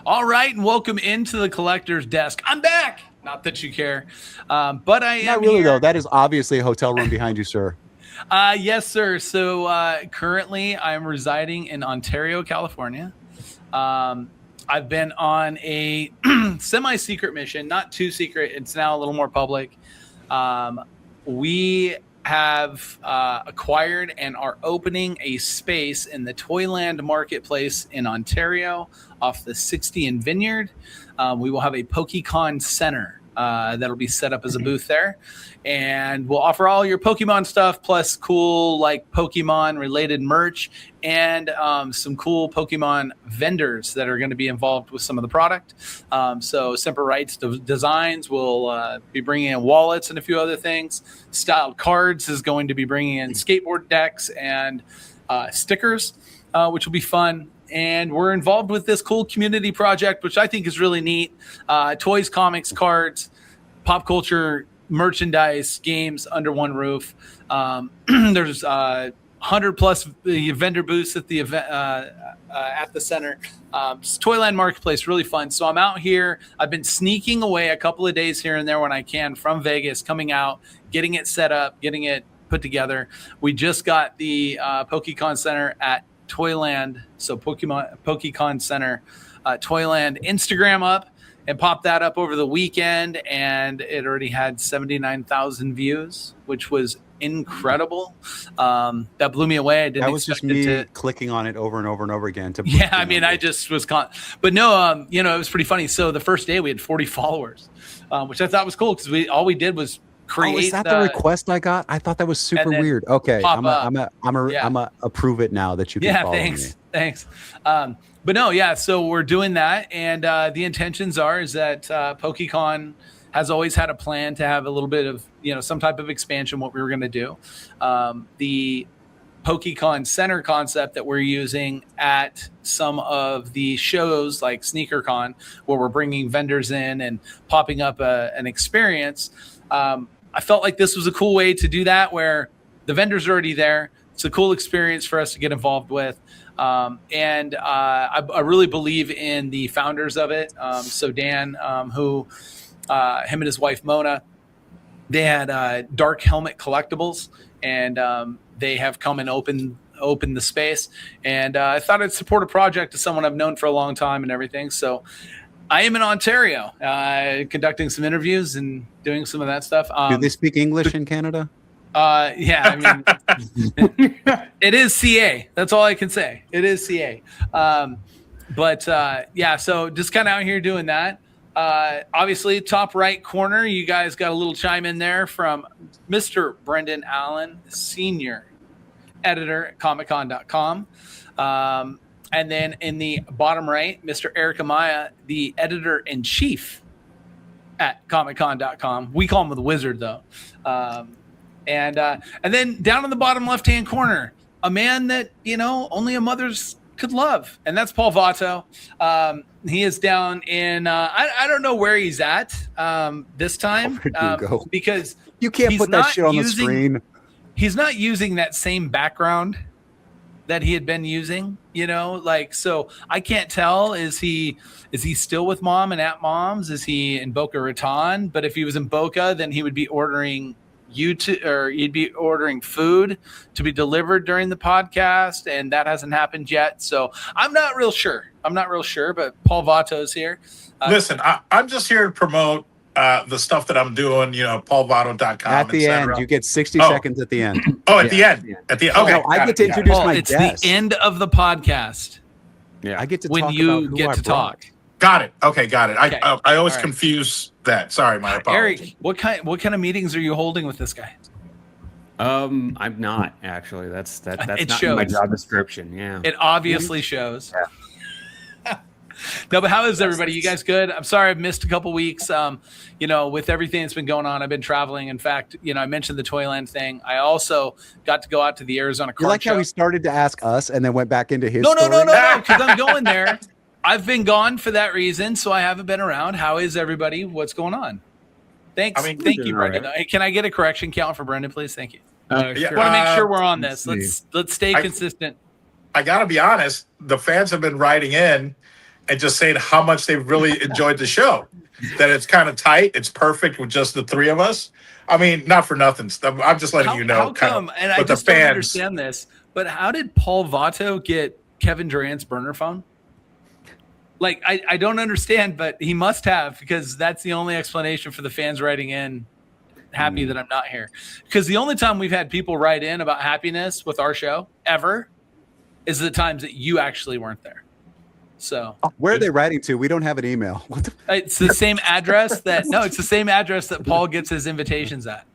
All right, and welcome into the Collector's Desk. I'm back. Not that you care, but I am not really here. though. That is obviously a hotel room behind you, sir. Yes, sir. So currently, I'm residing in Ontario, California. I've been on a semi-secret mission, not too secret. It's now a little more public. We have acquired and are opening a space in the Toyland Marketplace in Ontario off the 60 and Vineyard. We will have a PokeCon Center that'll be set up as a booth there. And we'll offer all your Pokemon stuff, plus cool like Pokemon related merch and some cool Pokemon vendors that are going to be involved with some of the product. So Semper Rights Designs will be bringing in wallets and a few other things. Styled Cards is going to be bringing in skateboard decks and stickers, which will be fun. And we're involved with this cool community project, which I think is really neat. Toys, comics, cards, pop culture, merchandise, games under one roof. There's 100 plus vendor booths at the event at the center. Toyland Marketplace, really fun. So I'm out here. I've been sneaking away a couple of days here and there when I can from Vegas, coming out, getting it set up, getting it put together. We just got the PokeCon Center at Toyland, so PokeCon Center Toyland Instagram up and popped that up over the weekend, and it already had 79,000 views, which was incredible. That blew me away. I didn't. That was just me clicking on it over and over and over again. I mean, I just was but no, it was pretty funny. So the first day we had 40 followers, which I thought was cool because all we did was create. Oh, is that the request I got? I thought that was super weird. Okay, I'm a approve it now that you can follow me. Thanks. But no, yeah. So we're doing that, and the intentions is that PokeCon has always had a plan to have a little bit of some type of expansion. What we were going to do, the PokeCon Center concept that we're using at some of the shows like SneakerCon, where we're bringing vendors in and popping up an experience. I felt like this was a cool way to do that, where the vendors are already there. It's a cool experience for us to get involved with. And I really believe in the founders of it. So Dan, him and his wife, Mona, they had Dark Helmet Collectibles, and they have come and opened the space. And I thought I'd support a project of someone I've known for a long time and everything. So I am in Ontario, conducting some interviews and doing some of that stuff. Do they speak English in Canada? Yeah, I mean, it is CA. That's all I can say. It is CA. But yeah, so just kind of out here doing that. Obviously, top right corner, you guys got a little chime in there from Mr. Brendan Allen, Senior Editor at ComicCon.com. And then in the bottom right, Mr. Erik Amaya, the Editor-In-Chief at ComicCon.com. We call him the Wizard, though. And then down in the bottom left-hand corner, a man that, only a mother's could love. And that's Paul Vato. He is down in, I don't know where he's at this time. Because you can't put that shit on the screen. He's not using that same background that he had been using, so I can't tell. Is he still with mom and at mom's? Is he in Boca Raton? But if he was in Boca, then he would be ordering he'd be ordering food to be delivered during the podcast, and that hasn't happened yet. So I'm not real sure, but Paul Vato's here. Listen, I'm just here to promote the stuff that I'm doing, paulvato.com. At the end, you get 60 seconds at the end. Oh, at the end. Okay. No, I get to introduce my guest. It's the end of the podcast. Yeah. I get to when talk you about who get I to brought. talk. Got it. Okay, got it. Okay. I always confuse that. Sorry, my apologies. Eric, what kind of meetings are you holding with this guy? I'm not actually. That's not shows. in my job description. Yeah. It obviously shows. Yeah. No, but how is everybody? You guys good? I'm sorry I've missed a couple weeks. With everything that's been going on, I've been traveling. In fact, I mentioned the Toyland thing. I also got to go out to the Arizona You card show. how he started to ask us and then went back into his No, story? because I'm going there. I've been gone for that reason, so I haven't been around. How is everybody? What's going on? Thanks. I mean, thank you, Brendan. Right. Hey, can I get a correction count for Brendan, please? Thank you. Sure. I want to make sure we're on this. Let's stay consistent. I got to be honest. The fans have been writing in and just saying how much they've really enjoyed the show. That it's kind of tight. It's perfect with just the three of us. I mean, not for nothing. I'm just letting you know. How come? And I just don't understand this. But how did Paul Vato get Kevin Durant's burner phone? Like, I don't understand, but he must have, because that's the only explanation for the fans writing in happy that I'm not here. Because the only time we've had people write in about happiness with our show ever is the times that you actually weren't there. So where are they writing to? We don't have an email. It's the same address that it's the same address that Paul gets his invitations at.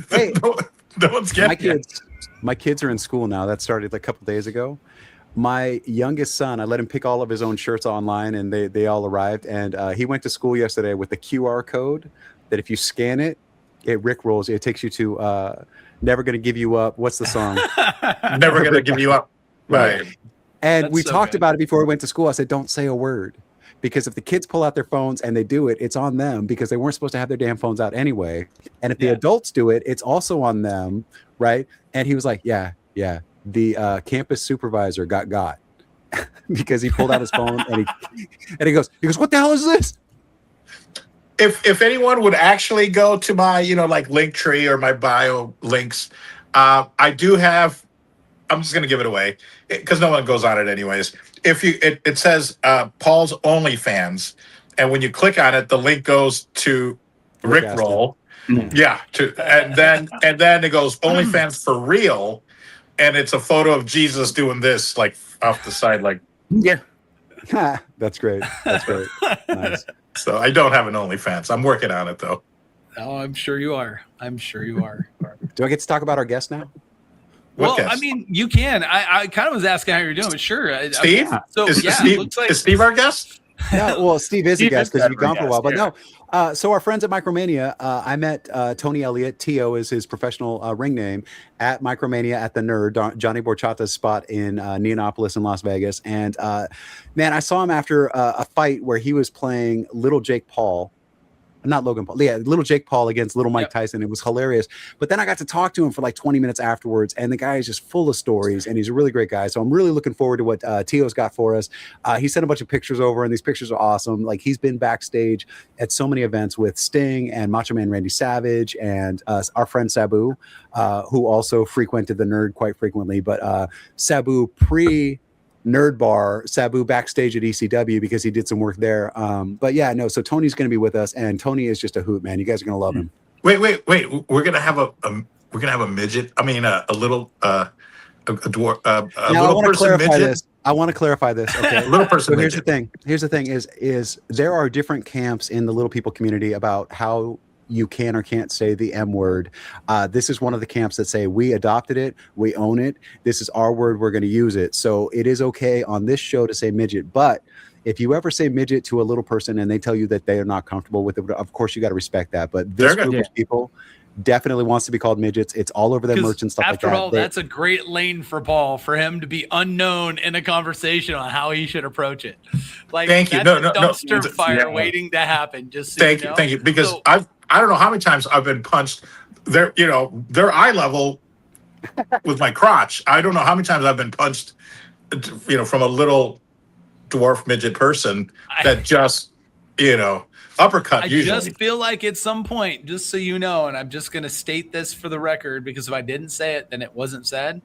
Hey, no one's getting my kids are in school now. That started a couple days ago. My youngest son, I let him pick all of his own shirts online, and they all arrived. And he went to school yesterday with a QR code that if you scan it, it rickrolls. It takes you to Never Gonna Give You Up. What's the song? Never Gonna Give You Up. Right. And we talked about it before we went to school. I said, don't say a word. Because if the kids pull out their phones and they do it, it's on them, because they weren't supposed to have their damn phones out anyway. And if the adults do it, it's also on them, right? And he was like, yeah. The campus supervisor got because he pulled out his phone and he goes, what the hell is this? If anyone would actually go to my, like Linktree or my bio links, I do have. I'm just going to give it away because no one goes on it anyways. It says Paul's OnlyFans, and when you click on it, the link goes to Rickroll. Yeah, and then it goes OnlyFans for real, and it's a photo of Jesus doing this like off the side, like That's great. Nice. So I don't have an OnlyFans. I'm working on it though. Oh, I'm sure you are. Do I get to talk about our guest now? Well, I mean, you can. I kind of was asking how you're doing, but sure. Steve? Is Steve our guest? Yeah, well, Steve is a guest because you've gone for a while. But no, so our friends at MicroMania, I met Tony Elliott. T.O. is his professional ring name, at MicroMania at the Nerd, Johnny Borchata's spot in Neonopolis in Las Vegas. And, man, I saw him after a fight where he was playing Little Jake Paul. Not Logan Paul. Yeah, Little Jake Paul against Little Mike Tyson. It was hilarious. But then I got to talk to him for like 20 minutes afterwards, and the guy is just full of stories, and he's a really great guy. So I'm really looking forward to what Tio's got for us. He sent a bunch of pictures over, and these pictures are awesome. Like, he's been backstage at so many events with Sting and Macho Man Randy Savage and our friend Sabu, who also frequented the Nerd quite frequently. But Sabu Nerd Bar, Sabu backstage at ECW because he did some work there. But yeah, no, so Tony's going to be with us, and Tony is just a hoot, man. You guys are going to love him. Wait. We're going to have a midget. I mean, a little a dwarf. Now, little person midget. I want to clarify this. Okay, little person. So here's the thing: is there are different camps in the little people community about how you can or can't say the M word. This is one of the camps that say we adopted it, we own it. This is our word, we're going to use it. So it is okay on this show to say midget. But if you ever say midget to a little person and they tell you that they are not comfortable with it, of course you got to respect that. But this group of people definitely wants to be called midgets. It's all over their merch and stuff like that. After all, that's a great lane for Paul, for him to be unknown in a conversation on how he should approve it. Like, thank you. No, dumpster fire waiting to happen. Just so thank you. Because I don't know how many times I've been punched. They're eye level with my crotch. I don't know how many times I've been punched, from a little dwarf midget person that just, uppercut. I just feel like at some point, just so you know, and I'm just going to state this for the record, because if I didn't say it, then it wasn't said.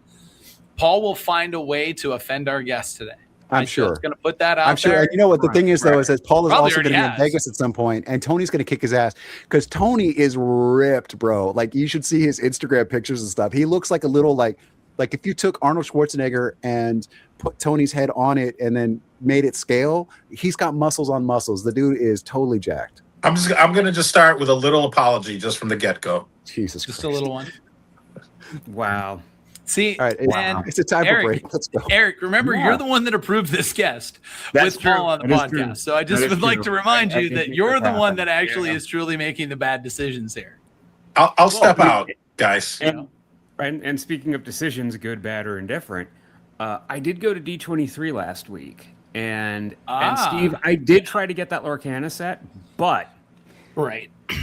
Paul will find a way to offend our guest today. I'm sure. Going to put that out. I'm sure. There. You know what the thing is, though, is that Paul is also going to be in Vegas at some point, and Tony's going to kick his ass because Tony is ripped, bro. Like, you should see his Instagram pictures and stuff. He looks like a little like if you took Arnold Schwarzenegger and put Tony's head on it and then made it scale. He's got muscles on muscles. The dude is totally jacked. I'm going to just start with a little apology just from the get-go. Jesus Christ. Just a little one. Wow. See, all right, it's a time for break. Let's go. Eric, remember, you're the one that approved this guest with Paul on the podcast. So I just would like to remind you that you're the one that actually is truly making the bad decisions here. I'll step out, guys. And speaking of decisions, good, bad, or indifferent, I did go to D23 last week. And Steve, I did try to get that Lorcana set, but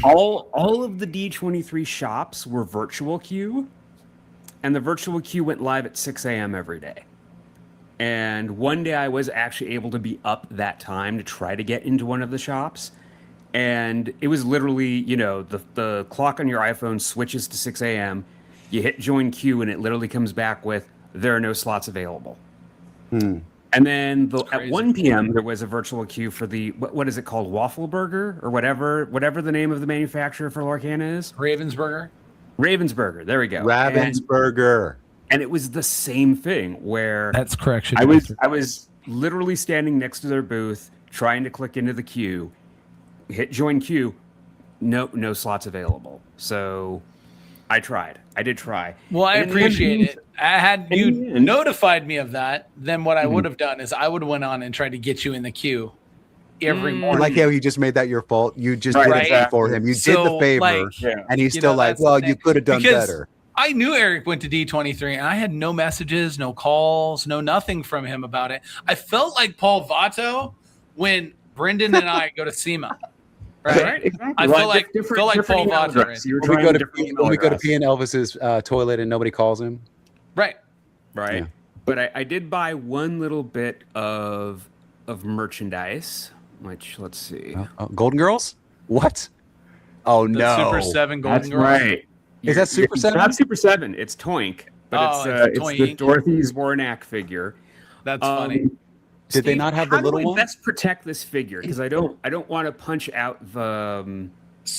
all of the D23 shops were virtual queue, and the virtual queue went live at 6 a.m. every day. And one day I was actually able to be up that time to try to get into one of the shops. And it was literally, the clock on your iPhone switches to 6 a.m. You hit join queue, and it literally comes back with, there are no slots available. And then at 1 p.m., there was a virtual queue for the, what is it called? Waffle Burger or whatever the name of the manufacturer for Lorcana is? Ravensburger. There we go. Ravensburger. And it was the same thing where that's correction. I was literally standing next to their booth trying to click into the queue, hit join queue, no slots available. So I did try. Well, I appreciate it. I had you notified me of that. Then what I would have done is I would have went on and tried to get you in the queue every morning. Like how you just made that your fault. You just did it for him. You did the favor, and he's still like, well, you could have done better. I knew Eric went to D23, and I had no messages, no calls, no nothing from him about it. I felt like Paul Vato when Brendan and I go to SEMA. Right? Exactly. I feel like Paul Vato. When we go to P and Elvis's toilet and nobody calls him. Right. Yeah. But I did buy one little bit of merchandise, which, let's see. Golden Girls? What? Oh, no. Super 7 Golden Girls? That's right. Is that Super 7? Not Super 7. It's Toink. But it's the Dorothy Zbornak figure. That's funny. Did they not have the little one? How do I best protect this figure? Because I don't want to punch out the.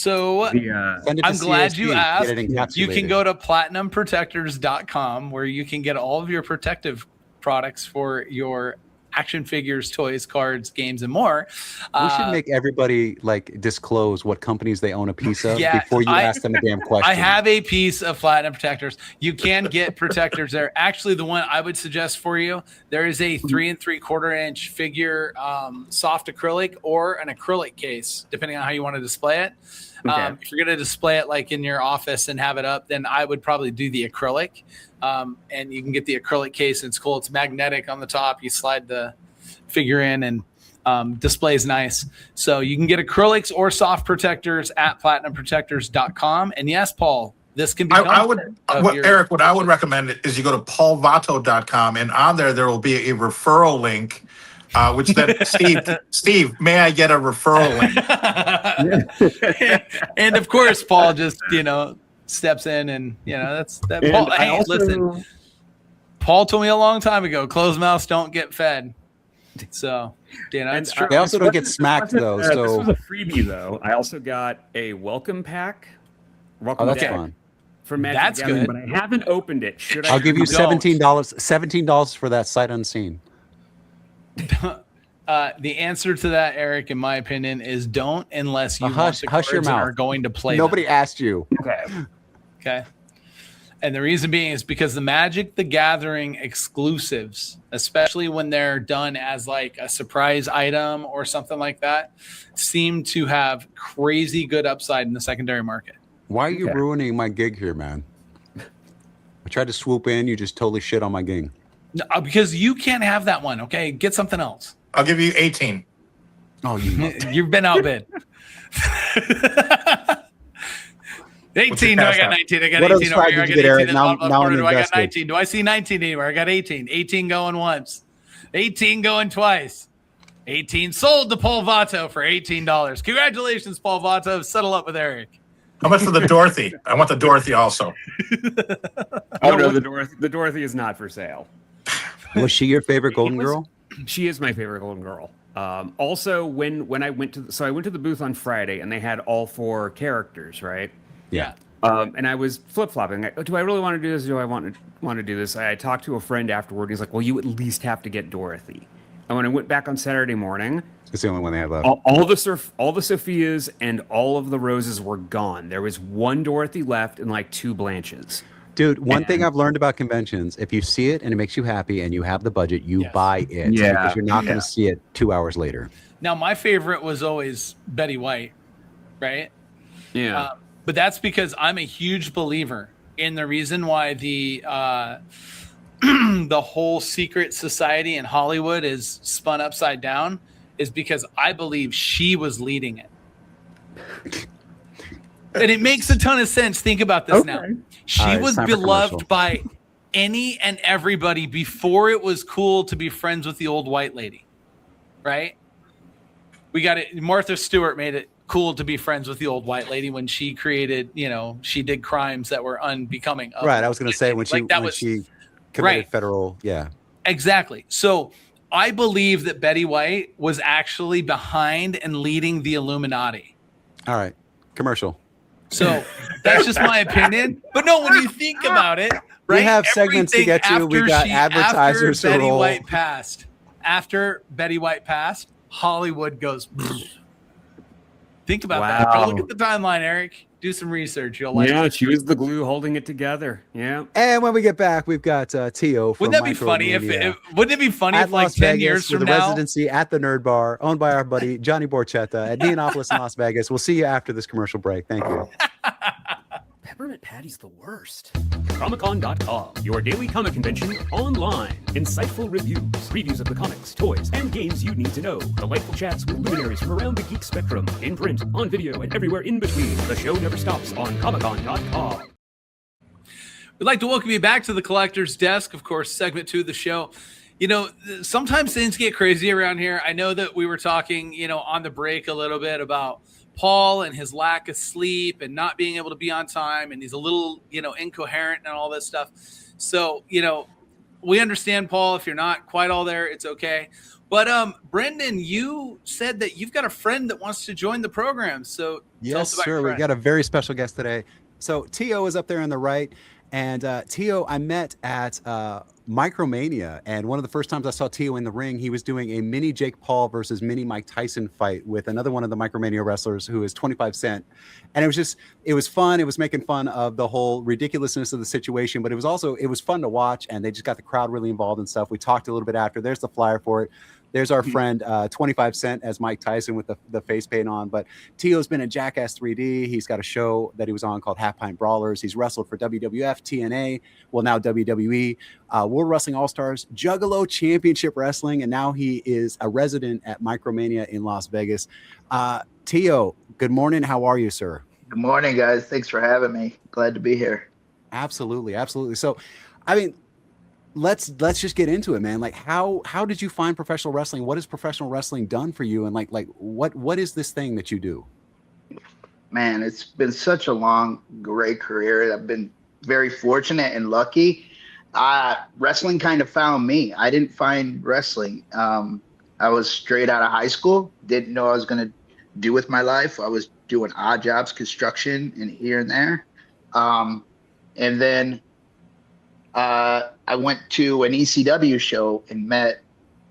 I'm glad you asked. You can go to platinumprotectors.com where you can get all of your protective products for your action figures, toys, cards, games, and more. We should make everybody disclose what companies they own a piece of before you ask them a damn question. I have a piece of Platinum Protectors. You can get protectors there. Actually, the one I would suggest for you, there is a 3 3/4 inch figure, soft acrylic or an acrylic case, depending on how you want to display it. Okay. If you're going to display it in your office and have it up, then I would probably do the acrylic. And you can get the acrylic case. It's cool. It's magnetic on the top. You slide the figure in and displays nice. So you can get acrylics or soft protectors at platinumprotectors.com. And yes, Paul, this can be Eric, what I would recommend is you go to paulvato.com, and on there will be a referral link. Which then, Steve, may I get a referral link? And of course, Paul just steps in, and that's that. And Paul, hey, listen, Paul told me a long time ago, closed mouths don't get fed. So, it's true. They also don't get smacked though. So this was a freebie though. I also got a welcome pack. That's fun. For Magic That's Gathering, good. But I haven't opened it. I'll give you $17. $17 for that sight unseen. The answer to that, Eric, in my opinion, is don't unless you want the hush your cards mouth. and are going to play Nobody them. asked you. Okay. And the reason being is because the Magic the Gathering exclusives, especially when they're done as a surprise item or something like that, seem to have crazy good upside in the secondary market. Why are you ruining my gig here, man? I tried to swoop in. You just totally shit on my gig. No, because you can't have that one, okay? Get something else. I'll give you 18. Oh, you've been outbid. 18. No, I got 19. I got 18 over here. I got 18 do I got 19? Do I see 19 anywhere? I got 18. 18 going once. 18 going twice. 18 sold to Paul Vato for $18. Congratulations, Paul Vato. Settle up with Eric. How much for the Dorothy? I want the Dorothy also. No, the Dorothy is not for sale. Was she your favorite Golden Girl? She is my favorite Golden Girl. Also, when I went to the booth on Friday, and they had all 4 characters, right? Yeah. And I was flip-flopping. Do I really want to do this? Do I want to do this? I talked to a friend afterward. He's like, well, you at least have to get Dorothy. And when I went back on Saturday morning, it's the only one they have left. All the Sophias and all of the Roses were gone. There was 1 Dorothy left and 2 Blanches. Dude, one thing I've learned about conventions, if you see it and it makes you happy and you have the budget, you buy it. Yeah. Because you're not going to see it 2 hours later. Now, my favorite was always Betty White, right? Yeah. But that's because I'm a huge believer in the reason why the the whole secret society in Hollywood is spun upside down is because I believe she was leading it. And it makes a ton of sense. Think about this now. She All right, was time for beloved commercial. by any and everybody before it was cool to be friends with the old white lady, right? We got it. Martha Stewart made it cool to be friends with the old white lady when she created, she did crimes that were unbecoming of Right. an I old was going to white say lady. when she Like, that when was she committed right. federal. Yeah. Exactly. So I believe that Betty White was actually behind and leading the Illuminati. All right. Commercial. So that's just my opinion. But no, when you think about it, right? We have segments to everything get to. We after got advertisers to after Betty roll. White passed. After Betty White passed, Hollywood goes. Think about that. Go look at the timeline, Eric. Do some research. You'll like it. She was the glue holding it together. Yeah. And when we get back, we've got Tio from Wouldn't that be funny wouldn't it be funny at if like Las 10 Vegas years with from a now? residency at the Nerd Bar, owned by our buddy Johnny Borchetta at Neonopolis in Las Vegas. We'll see you after this commercial break. Thank you. Peppermint Patty's the worst. Comic-Con.com, your daily comic convention online. Insightful reviews, previews of the comics, toys, and games you need to know. Delightful chats with luminaries from around the geek spectrum. In print, on video, and everywhere in between. The show never stops on Comic-Con.com. We'd like to welcome you back to the Collector's Desk, of course, segment 2 of the show. Sometimes things get crazy around here. I know that we were talking, on the break a little bit about Paul and his lack of sleep and not being able to be on time. And he's a little, incoherent and all this stuff. So, we understand, Paul, if you're not quite all there, it's okay. But Brendan, you said that you've got a friend that wants to join the program. So tell us yes, about sir. your We friend. got a very special guest today. So Tio is up there on the right. And Tio, I met at MicroMania, and one of the first times I saw Tio in the ring, he was doing a mini Jake Paul versus mini Mike Tyson fight with another one of the MicroMania wrestlers who is 25 Cent. And it was fun. It was making fun of the whole ridiculousness of the situation, but it was fun to watch, and they just got the crowd really involved and stuff. We talked a little bit after. There's the flyer for it. There's our friend 25 Cent as Mike Tyson with the face paint on. But Tio's been in Jackass 3D. He's got a show that he was on called Pint Brawlers. He's wrestled for WWF, TNA, well, now WWE, World Wrestling All-Stars, Juggalo Championship Wrestling, and now he is a resident at MicroMania in Las Vegas. Tio, good morning. How are you, sir? Good morning, guys. Thanks for having me. Glad to be here. Absolutely. So, let's just get into it, man. Like, how did you find professional wrestling? What has professional wrestling done for you? And like what is this thing that you do? Man, it's been such a long, great career. I've been very fortunate and lucky. Wrestling kind of found me. I didn't find wrestling. I was straight out of high school. Didn't know what I was going to do with my life. I was doing odd jobs, construction, and here and there. And then I went to an ECW show and met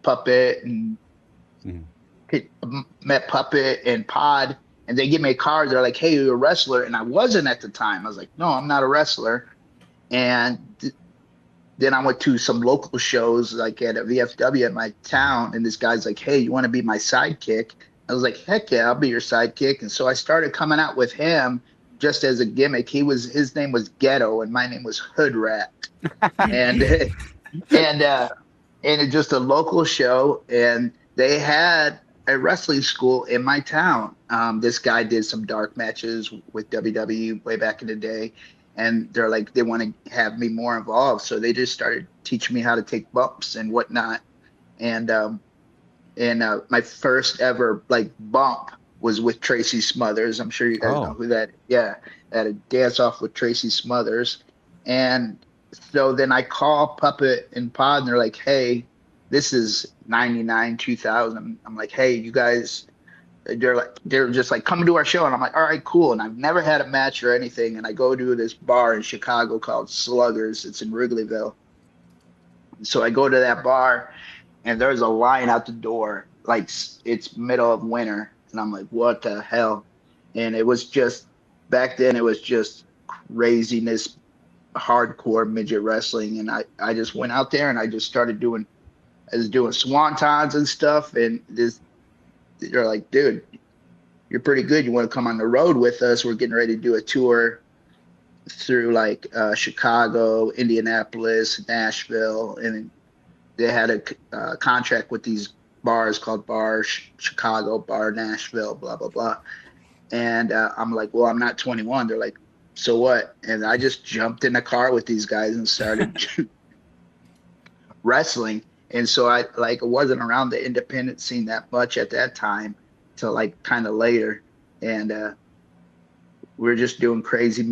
Puppet and Pod, and they give me a card. They're like, "Hey, you're a wrestler," and I wasn't at the time. I was like, "No, I'm not a wrestler." And then I went to some local shows, like at a VFW at my town, and this guy's like, "Hey, you want to be my sidekick?" I was like, "Heck yeah, I'll be your sidekick." And so I started coming out with him just as a gimmick. His name was Ghetto, and my name was Hood Rat. and it's just a local show, and they had a wrestling school in my town. This guy did some dark matches with WWE way back in the day, and they're like, they want to have me more involved, so they just started teaching me how to take bumps and whatnot. And my first ever bump was with Tracy Smothers. I'm sure you guys know who that. Yeah, I had a dance off with Tracy Smothers, and so then I call Puppet and Pod, and they're like, "Hey, this is 99, 2000. I'm like, "Hey, you guys," they're just like, "Come to our show." And I'm like, "All right, cool." And I've never had a match or anything. And I go to this bar in Chicago called Sluggers. It's in Wrigleyville. So I go to that bar, and there's a line out the door, like it's middle of winter. And I'm like, what the hell? And it was just, back then, it was just craziness, hardcore midget wrestling. And I just went out there and I just started doing swantons and stuff. And they're like, "Dude, you're pretty good. You want to come on the road with us? We're getting ready to do a tour through Chicago, Indianapolis, Nashville." And they had a contract with these bars called Bar Chicago, Bar Nashville, blah, blah, blah. And I'm like, well, I'm not 21. They're like, so what? And I just jumped in the car with these guys and started wrestling. And so I wasn't around the independent scene that much at that time till like kind of later. And we were just doing crazy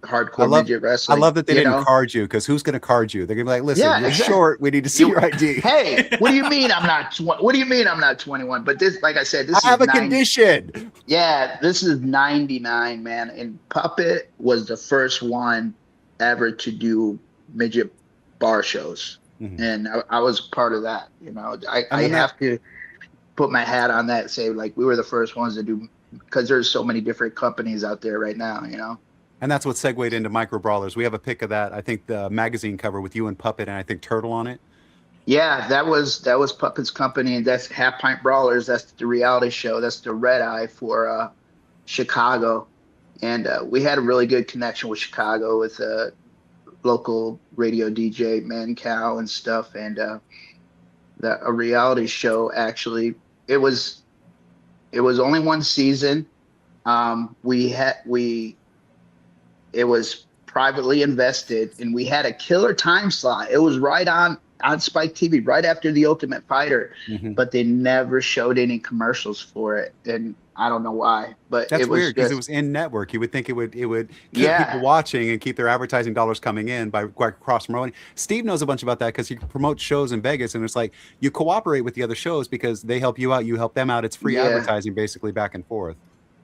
hardcore midget wrestling. I love that they didn't card you, because who's going to card you? They're going to be like, listen, you're short. We need to see your ID. Hey, what do you mean I'm not? What do you mean I'm not 21? But this, like I said, this I have a condition. Yeah, this is 99, man. And Puppet was the first one ever to do midget bar shows. Mm-hmm. And I was part of that. You know, I have to put my hat on that and say, like, we were the first ones to do, because there's so many different companies out there right now, you know. And that's what segued into Micro Brawlers. We have a pic of that. I think the magazine cover with you and Puppet and I think Turtle on it. Yeah, that was Puppet's company, and that's Pint Brawlers. That's the reality show. That's the red eye for Chicago. And we had a really good connection with Chicago, with local radio DJ Mancow and stuff. And a reality show, actually, it was only one season. It was privately invested, and we had a killer time slot. It was right on Spike TV, right after The Ultimate Fighter, but they never showed any commercials for it, and I don't know why. But that's weird, because it was in network. You would think it would keep people watching and keep their advertising dollars coming in by cross promoting. Steve knows a bunch about that, because he promotes shows in Vegas, and it's like you cooperate with the other shows because they help you out, you help them out. It's free advertising, basically, back and forth.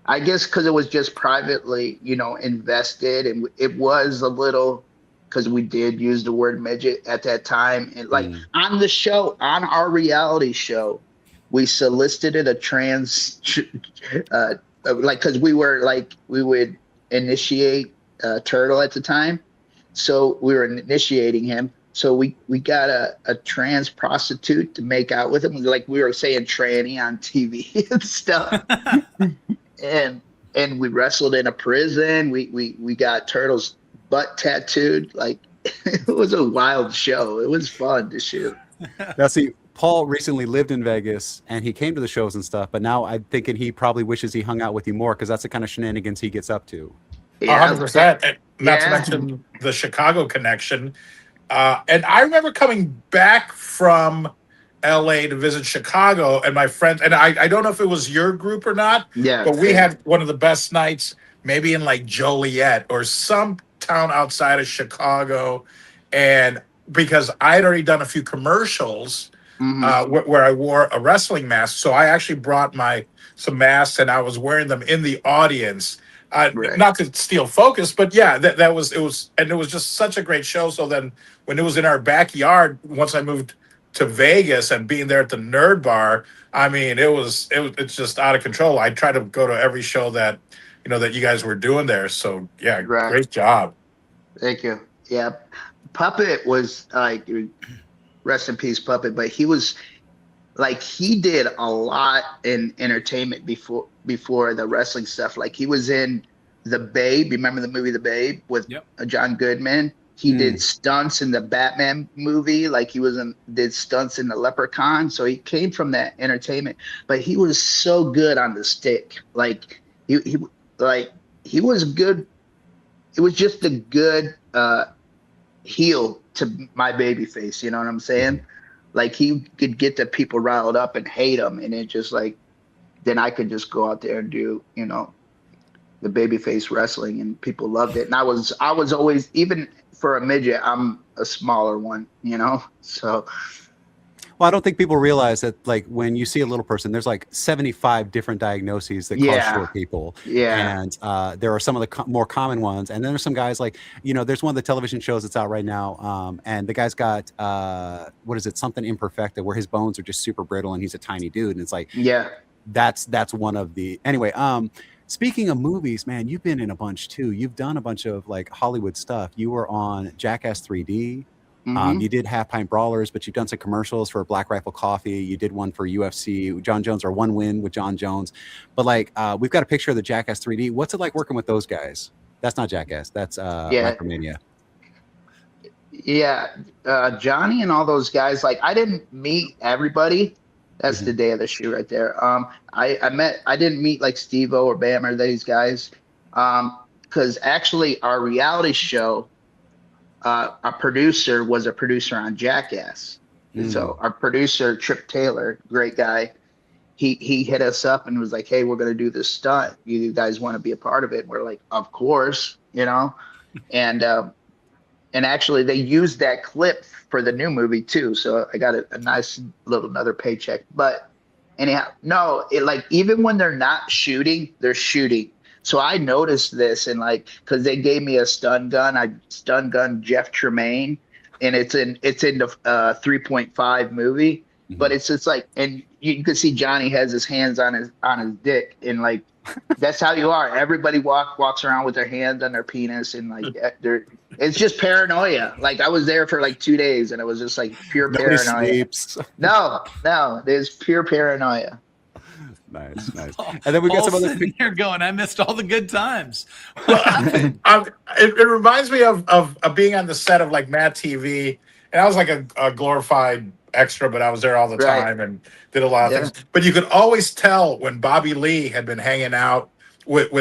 I guess because it was just privately, you know, invested, and it was a little, because we did use the word midget at that time. And like on the show, on our reality show, we solicited a trans, because we would initiate Turtle at the time. So we were initiating him. So we got a trans prostitute to make out with him. Like we were saying tranny on TV and stuff. And we wrestled in a prison. We got Turtle's butt tattooed. Like, it was a wild show. It was fun to shoot. Now, see, Paul recently lived in Vegas, and he came to the shows and stuff. But now I'm thinking he probably wishes he hung out with you more, because that's the kind of shenanigans he gets up to. Yeah, 100%. And not to mention the Chicago connection. And I remember coming back from LA to visit Chicago, and my friends, and I don't know if it was your group or not, but we had one of the best nights, maybe in like Joliet or some town outside of Chicago. And because I had already done a few commercials where I wore a wrestling mask, so I actually brought some masks, and I was wearing them in the audience, not to steal focus, but it was just such a great show. So then when it was in our backyard, once I moved to Vegas and being there at the Nerd Bar, I mean, it's just out of control. I try to go to every show that you guys were doing there. So great job. Thank you. Yeah, Puppet was like, rest in peace, Puppet. But he was like, he did a lot in entertainment before the wrestling stuff. Like, he was in The Babe. Remember the movie The Babe with John Goodman? He did stunts in the Batman movie, like did stunts in the Leprechaun. So he came from that entertainment, but he was so good on the stick. Like he was good. It was just a good heel to my baby face. You know what I'm saying? Like, he could get the people riled up and hate him, and it just like, then I could just go out there and do, the babyface wrestling, and people loved it. And I was always, even for a midget, I'm a smaller one, so. Well, I don't think people realize that, like, when you see a little person, there's like 75 different diagnoses that cause short people. Yeah. And there are some of the more common ones. And then there's some guys like, there's one of the television shows that's out right now. And the guy's got, something imperfecta, where his bones are just super brittle and he's a tiny dude. And it's like, that's one of the, anyway, speaking of movies, man, you've been in a bunch too. You've done a bunch of like Hollywood stuff. You were on Jackass 3D. You did have Pint Brawlers, but you've done some commercials for Black Rifle Coffee. You did one for UFC, John Jones, or One Win with John Jones. But like, we've got a picture of the Jackass 3D. What's it like working with those guys? That's not Jackass. That's MicroMania. Yeah, Johnny and all those guys. Like, I didn't meet everybody, That's the day of the shoot right there. I didn't meet like Steve-O or Bam or these guys. Because actually our reality show, our producer was a producer on Jackass. So our producer, Trip Taylor, great guy, he hit us up and was like, hey, we're going to do this stunt. You guys want to be a part of it? And we're like, of course, and actually they used that clip for the new movie too. So I got a nice little another paycheck. But anyhow, no, like even when they're not shooting, they're shooting. So I noticed this and like, cause they gave me a stun gun. I stun gun Jeff Tremaine, and it's in the 3.5 movie, but it's just like, and you can see Johnny has his hands on his dick, and like, that's how you are. Everybody walks around with their hands on their penis, and like, it's just paranoia. Like I was there for like 2 days, and it was just like pure Nobody paranoia. sleeps. No, there's pure paranoia. Nice. And then we got some other sitting here going, I missed all the good times. Well, it reminds me of being on the set of like Mad TV, and I was like a glorified extra, but I was there all the time and did a lot of things. But you could always tell when Bobby Lee had been hanging out with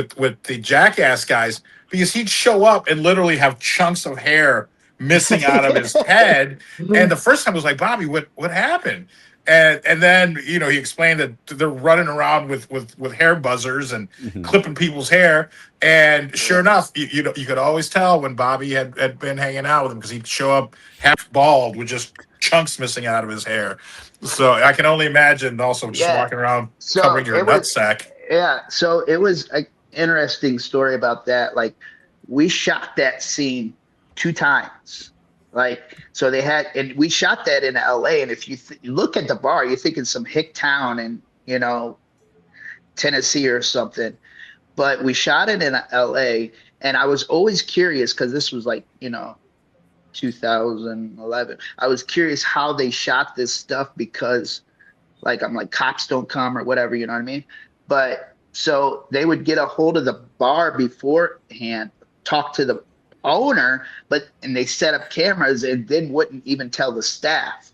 the Jackass guys, because he'd show up and literally have chunks of hair missing out of his head. And the first time I was like, Bobby, what happened? And then he explained that they're running around with hair buzzers and clipping people's hair. And sure enough, you could always tell when Bobby had been hanging out with him, because he'd show up half bald with just chunks missing out of his hair. So I can only imagine also just walking around covering your nutsack. Yeah. So it was an interesting story about that. Like we shot that scene 2 times. Like, so and we shot that in LA. And if you look at the bar, you think it's some hick town in, Tennessee or something. But we shot it in LA. And I was always curious, because this was like, 2011. I was curious how they shot this stuff, because like, I'm like, cops don't come or whatever, you know what I mean? But so they would get a hold of the bar beforehand, talk to the owner, and they set up cameras and then wouldn't even tell the staff.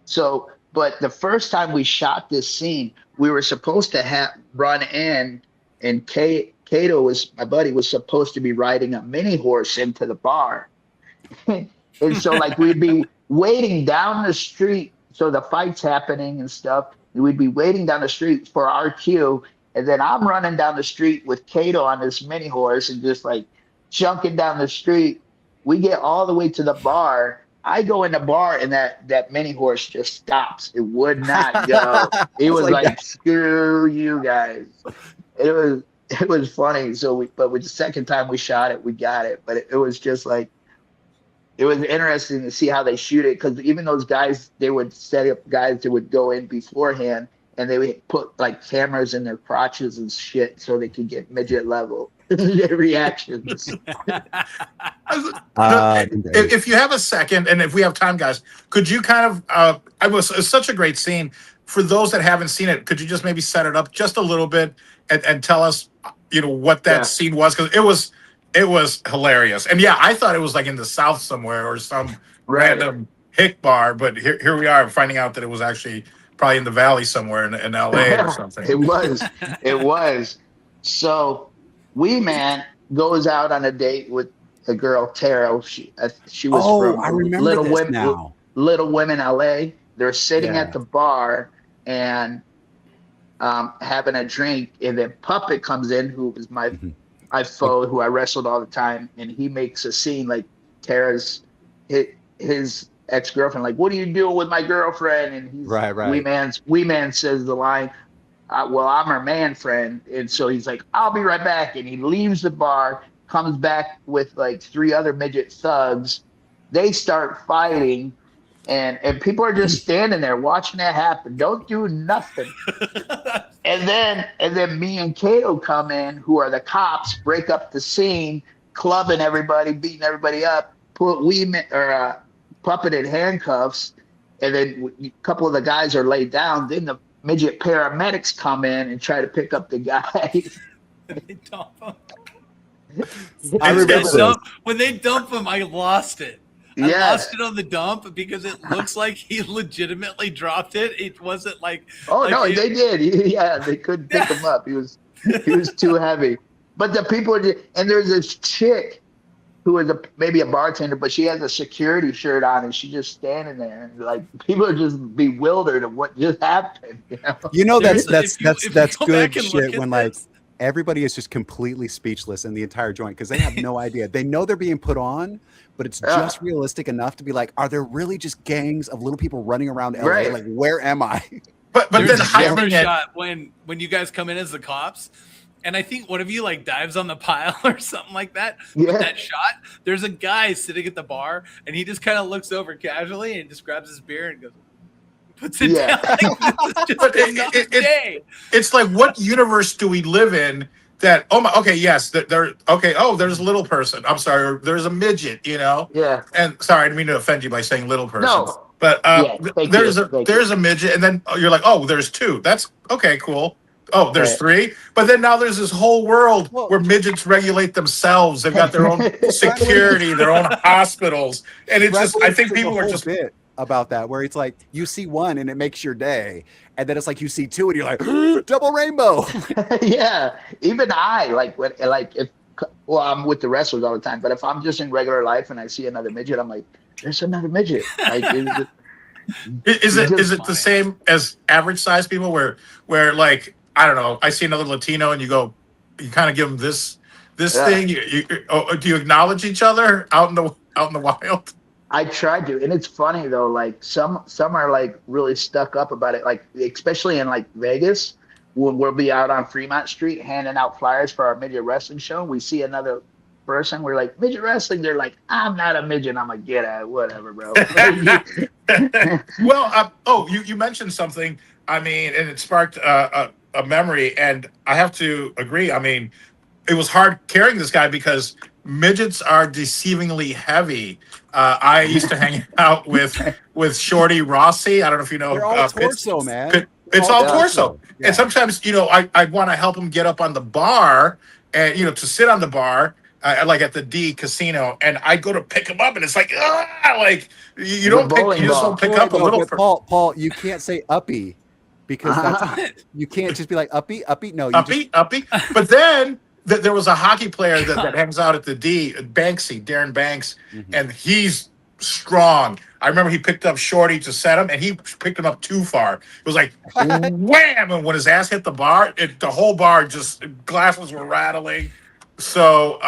So, but the first time we shot this scene, we were supposed to run in, and Kato my buddy, was supposed to be riding a mini horse into the bar. And so like we'd be waiting down the street. So the fight's happening and stuff. And we'd be waiting down the street for our cue. And then I'm running down the street with Kato on this mini horse and just like chunking down the street. We get all the way to the bar. I go in the bar, and that mini horse just stops. It would not go. It was like screw you guys. It was funny. So but with the second time we shot it, we got it. But it was just like, it was interesting to see how they shoot it, because even those guys, they would set up guys that would go in beforehand, and they would put like cameras in their crotches and shit so they could get midget level reactions. If you have a second, and if we have time, guys, could you kind of it's such a great scene. For those that haven't seen it, could you just maybe set it up just a little bit and tell us what that scene was? Because it was hilarious. And I thought it was like in the South somewhere, or some random hick bar, but here we are finding out that it was actually probably in the Valley somewhere in LA or something. It was. So man goes out on a date with a girl, Tara. She was from I remember Little this Women, now. Little Women, LA. They're sitting at the bar and having a drink, and then Puppet comes in, who was my foe, who I wrestled all the time, and he makes a scene like Tara's his ex-girlfriend, like, what are you doing with my girlfriend? And he's Wee Man says the line, well, I'm her man friend. And so he's like, I'll be right back. And he leaves the bar, comes back with like 3 other midget thugs. They start fighting, and people are just standing there watching that happen. Don't do nothing. And then me and Kato come in, who are the cops, break up the scene, clubbing everybody, beating everybody up, put Puppet in handcuffs, and then a couple of the guys are laid down. Then the midget paramedics come in and try to pick up the guys. They dump him. I remember When they dump him, I lost it. I Yeah. lost it on the dump because it looks like he legitimately dropped it. It wasn't like. Oh like no, it- they did. Yeah, they couldn't pick him up. He was too heavy. But the people and there's this chick who is maybe a bartender, but she has a security shirt on and she's just standing there and like people are just bewildered of what just happened. There's- that's if you that's go good back and look shit at when like this- everybody is just completely speechless in the entire joint because they have no idea. They know they're being put on, but it's Yeah. just realistic enough to be like, are there really just gangs of little people running around LA? Right. Like, where am I? But There's then a camera hiring it. shot when you guys come in as the cops, and I think one of you like dives on the pile or something like that. Yeah. With that shot, there's a guy sitting at the bar, and he just kind of looks over casually and just grabs his beer and goes, puts it Yeah. down. Like, this is just But another day. It's like, what universe do we live in that? Oh my, okay, yes, okay. Oh, there's a little person. I'm sorry, there's a midget. Yeah. And sorry, I didn't mean to offend you by saying little person. No. But Yeah, thank there's you. Thank a midget, and then you're like, oh, there's two. That's okay, cool. Oh, there's Right. three. But then now there's this whole world Well- where midgets regulate themselves. They've got their own security, their own hospitals, and it's just. I think There's a people are whole just. bit about that where it's like you see one and it makes your day, and then it's like you see two and you're like double rainbow. Yeah. Even I if I'm with the wrestlers all the time, but if I'm just in regular life and I see another midget, I'm like, there's another midget. Like, Is it Just the funny. same as average size people where like I don't know, I see another Latino and you kind of give them this Yeah. thing. Do you acknowledge each other out in the wild? I tried to, and it's funny though. Like some are like really stuck up about it. Like especially in like Vegas, when we'll be out on Fremont Street handing out flyers for our midget wrestling show. We see another person. We're like midget wrestling. They're like, I'm not a midget. I'm like, get out, whatever, bro. Well, you mentioned something. I mean, and it sparked a memory, and I have to agree. I mean, it was hard carrying this guy because midgets are deceivingly heavy. I used to hang out with Shorty Rossi. I don't know if you know. They're all Pitts. torso, man. It's all Yeah. torso. Yeah. And sometimes, I want to help him get up on the bar and, to sit on the bar, like at the D casino. And I go to pick him up and it's like, you don't pick, bowling you just ball. don't pick up a little. But Paul, you can't say uppy because you can't just be like uppy. No, you Uppy. But then there was a hockey player that hangs out at the D, Darren Banks, and he's strong. I remember he picked up Shorty to set him, and he picked him up too far. It was like wham! And when his ass hit the bar, the whole bar glasses were rattling. So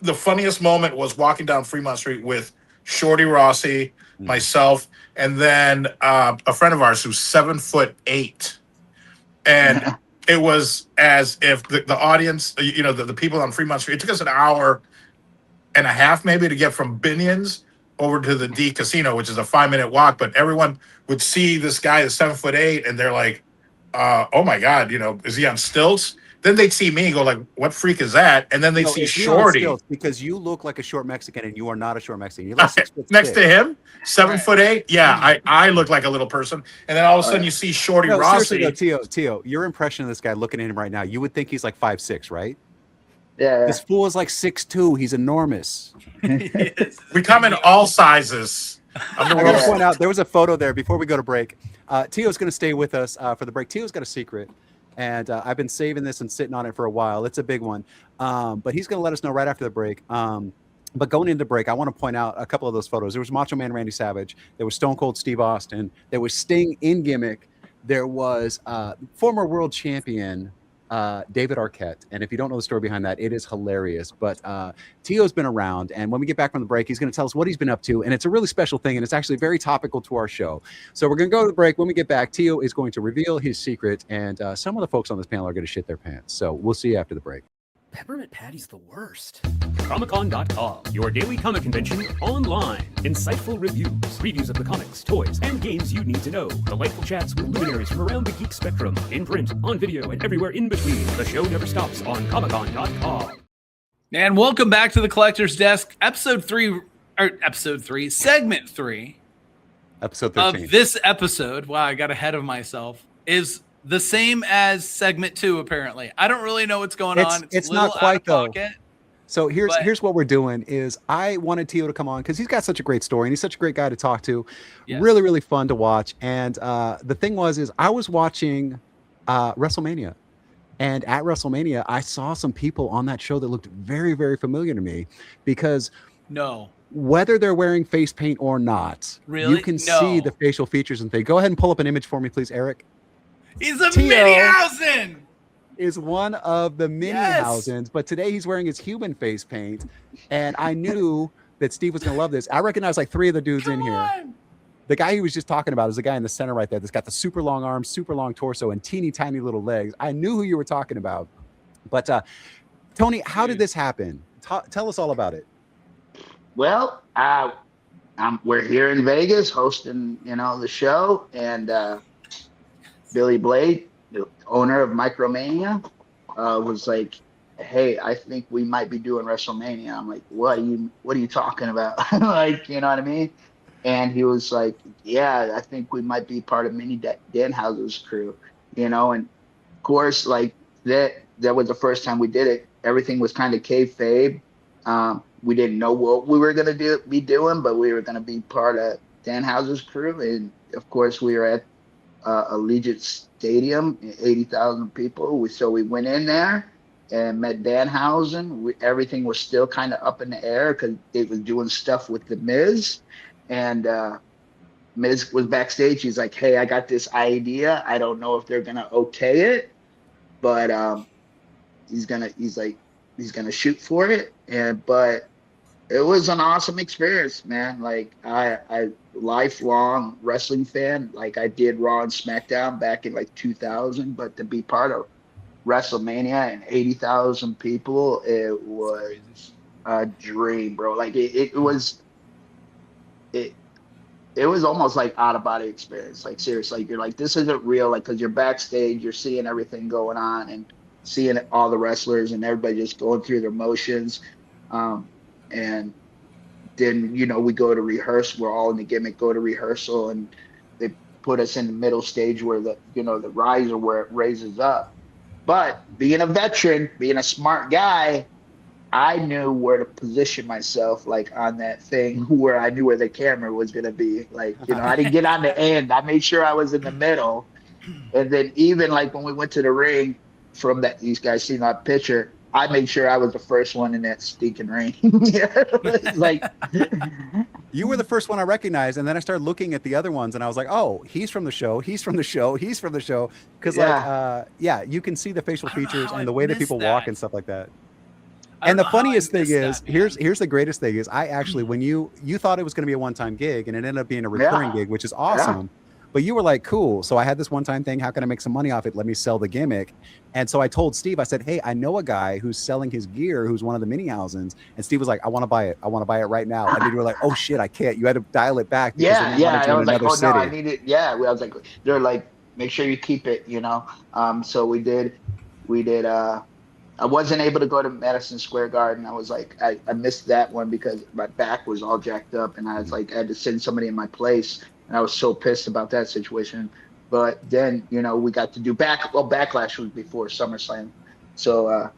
the funniest moment was walking down Fremont Street with Shorty Rossi, myself, and then a friend of ours who's 7'8", and it was as if the audience, the people on Fremont Street. It took us an hour and a half maybe to get from Binion's over to the D Casino, which is a 5-minute walk. But everyone would see this guy is 7'8", and they're like, "Oh my God, is he on stilts?" Then they'd see me and go like, "What freak is that?" And then they'd see it's you on Shorty stilts because you look like a short Mexican and you are not a short Mexican. You're like 6'6". next to him, 7'8". Yeah, I look like a little person. And then all of a sudden you see Shorty No, Rossi. seriously though, Tio, your impression of this guy looking at him right now, you would think he's like 5'6", right? Yeah. This fool is like 6'2". He's enormous. We come in all sizes. I gotta point out there was a photo there before we go to break. Tio's gonna stay with us for the break. Tio's got a secret, and I've been saving this and sitting on it for a while. It's a big one, but he's gonna let us know right after the break. But going into break, I want to point out a couple of those photos. There was Macho Man Randy Savage. There was Stone Cold Steve Austin. There was Sting in gimmick. There was former world champion David Arquette. And if you don't know the story behind that, it is hilarious. But Tio's been around. And when we get back from the break, he's going to tell us what he's been up to. And it's a really special thing. And it's actually very topical to our show. So we're going to go to the break. When we get back, Tio is going to reveal his secret. And some of the folks on this panel are going to shit their pants. So we'll see you after the break. Peppermint Patty's the worst. Comic-Con.com, your daily comic convention online. Insightful reviews, previews of the comics, toys, and games you need to know. Delightful chats with luminaries from around the geek spectrum. In print, on video, and everywhere in between. The show never stops on Comic-Con.com. And welcome back to the Collector's Desk, segment 3 Episode 13. of this episode. Wow, I got ahead of myself. Is the same as segment 2, apparently. I don't really know what's going on. It's a little not quite, out of pocket. So But- here's what we're doing is I wanted Tio to come on because he's got such a great story and he's such a great guy to talk to. Yes. Really, really fun to watch. And the thing is I was watching WrestleMania. And at WrestleMania, I saw some people on that show that looked very, very familiar to me because no, whether they're wearing face paint or not, really, you can see No. the facial features and things. Go ahead and pull up an image for me, please, Eric. He's a Tio Danhausen. is one of the mini Yes. Housens, but today he's wearing his human face paint. And I knew that Steve was going to love this. I recognize like 3 of the dudes in here. On. The guy he was just talking about is the guy in the center right there that's got the super long arms, super long torso, and teeny tiny little legs. I knew who you were talking about. But Tony, how did this happen? Tell us all about it. Well, we're here in Vegas hosting, the show, and Billy Blade, the owner of MicroMania, was like, "Hey, I think we might be doing WrestleMania." I'm like, "What are you talking about?" Like, you know what I mean? And he was like, "Yeah, I think we might be part of Mini Danhausen's crew," And of course, like that was the first time we did it. Everything was kind of kayfabe. We didn't know what we were gonna be doing, but we were gonna be part of Danhausen's crew, and of course, we were at Allegiant Stadium, 80,000 people. So we went in there and met Danhausen. Everything was still kind of up in the air because it was doing stuff with the Miz, and Miz was backstage. He's like, "Hey, I got this idea. I don't know if they're gonna okay it, but he's gonna shoot for it." But it was an awesome experience, man. Like I lifelong wrestling fan. Like I did Raw and SmackDown back in like 2000, but to be part of WrestleMania and 80,000 people, it was a dream, bro. Like it was almost like out of body experience. Like seriously, you're like, this isn't real. Like, cause you're backstage, you're seeing everything going on and seeing all the wrestlers and everybody just going through their motions. And then, we go to rehearse. We're all in the gimmick, go to rehearsal, and they put us in the middle stage where the riser where it raises up. But being a veteran, being a smart guy, I knew where to position myself, like on that thing where I knew where the camera was going to be. Like, I didn't get on the end. I made sure I was in the middle. And then even like when we went to the ring from these guys seen that picture, I made sure I was the first one in that stinking ring. Like, you were the first one I recognized, and then I started looking at the other ones, and I was like, "Oh, he's from the show. He's from the show. He's from the show." Because you can see the facial features and the way that people walk and stuff like that. And the funniest thing is, here's the greatest thing is, I actually, when you thought it was going to be a one-time gig, and it ended up being a recurring gig, which is awesome. Yeah. But you were like, cool. So I had this one-time thing. How can I make some money off it? Let me sell the gimmick. And so I told Steve, I said, "Hey, I know a guy who's selling his gear, who's one of the mini Housens." And Steve was like, "I want to buy it. I want to buy it right now." And then you were like, "Oh shit, I can't." You had to dial it back. Yeah. I was like, "Oh no, I need it." Yeah. I was like, they're like, "Make sure you keep it," So we did. I wasn't able to go to Madison Square Garden. I was like, I missed that one because my back was all jacked up, and I was like, I had to send somebody in my place, and I was so pissed about that situation. But then, we got to do Backlash was before SummerSlam, so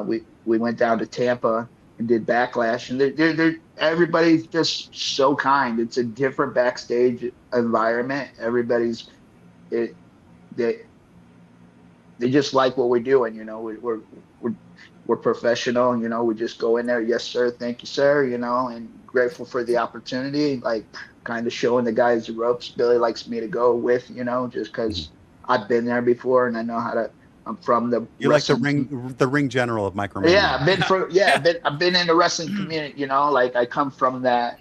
we went down to Tampa and did Backlash, and everybody's just so kind. It's a different backstage environment. Everybody's they just like what we're doing, we're professional, we just go in there, "Yes, sir, thank you, sir," and grateful for the opportunity, like kind of showing the guys the ropes. Billy likes me to go with, just because I've been there before and I know how to. I'm from the. You're like the ring general of MicroMania. Yeah, I've been in the wrestling community, like I come from that.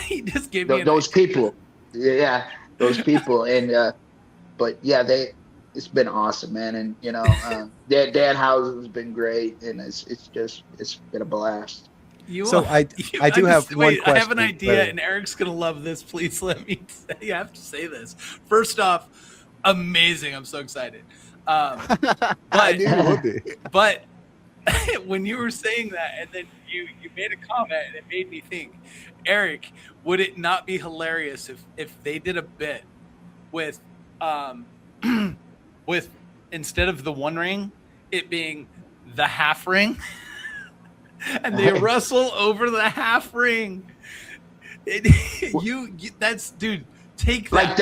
He just gave me those people. Yeah, those people, and but yeah, it's been awesome, man, and Danhausen's been great, and it's been a blast. I do have one question. I have an idea, and Eric's gonna love this. Please let me say. You have to say this. First off, amazing! I'm so excited. I knew you would be. But when you were saying that, and then you made a comment, and it made me think, Eric, would it not be hilarious if they did a bit with instead of the one ring, it being the half ring? and they wrestle over the half ring. That's dude. Take that.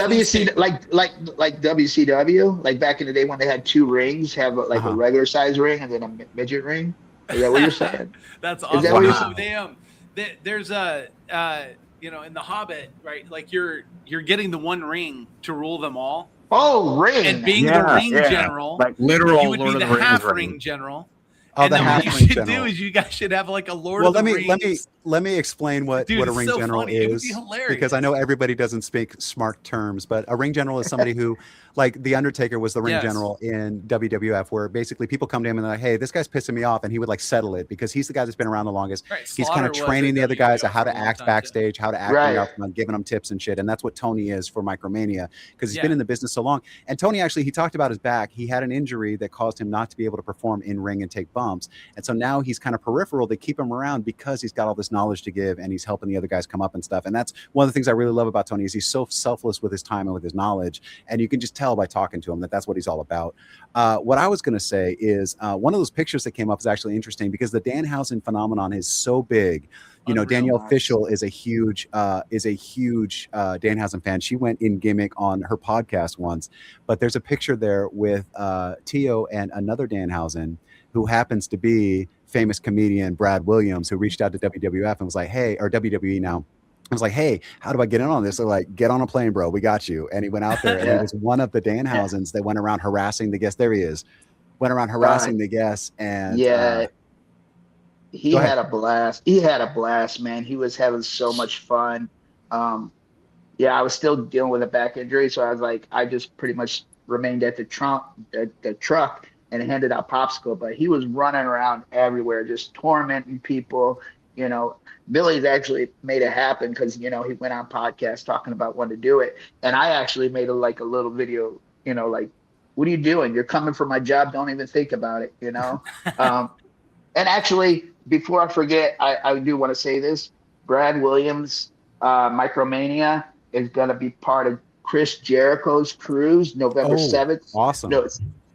Like WCW, like back in the day when they had 2 rings, have like a regular size ring and then a midget ring. Is that what you're saying? That's awesome. That wow. There's a in the Hobbit, right? Like you're getting the one ring to rule them all. Oh, ring! And being the ring general, like literal you would Lord be of the the half Rings ring general. Oh, and the then half what ring you should general. do is you guys should have like a Lord of the Rings. Let me explain what a ring general is, because I know everybody doesn't speak smart terms, but a ring general is somebody who, like the Undertaker was the ring general in WWF, where basically people come to him and they're like, hey, this guy's pissing me off, and he would like settle it because he's the guy that's been around the longest. Right. He's kind of training the other guys on how to act backstage, how to act around, giving them tips and shit, and that's what Tony is for MicroMania, because he's been in the business so long. And Tony actually, he talked about his back. He had an injury that caused him not to be able to perform in ring and take bumps, and so now he's kind of peripheral. They keep him around because he's got all this knowledge to give, and he's helping the other guys come up and stuff. And that's one of the things I really love about Tony, is he's so selfless with his time and with his knowledge, and you can just tell by talking to him that that's what he's all about. What I was going to say is one of those pictures that came up is actually interesting, because the Danhausen phenomenon is so big. You know, Danielle Fishel is a huge Danhausen fan. She went in gimmick on her podcast once, but there's a picture there with Tio and another Danhausen, who happens to be famous comedian Brad Williams, who reached out to WWF and was like, hey, or WWE now. I was like, hey, how do I get in on this? They're like, get on a plane, bro. We got you. And he went out there, and he was one of the Danhausens that went around harassing the guests. There he is. Went around harassing the guests. And he had a blast. He had a blast, man. He was having so much fun. I was still dealing with a back injury. So I was like, I just pretty much remained at the truck and handed out popsicle, but he was running around everywhere, just tormenting people. You know, Billy's actually made it happen because, he went on podcast talking about when to do it. And I actually made a little video, like, what are you doing? You're coming for my job. Don't even think about it, And actually, before I forget, I do want to say this. Brad Williams, MicroMania is going to be part of Chris Jericho's cruise, November 7th. Awesome. No,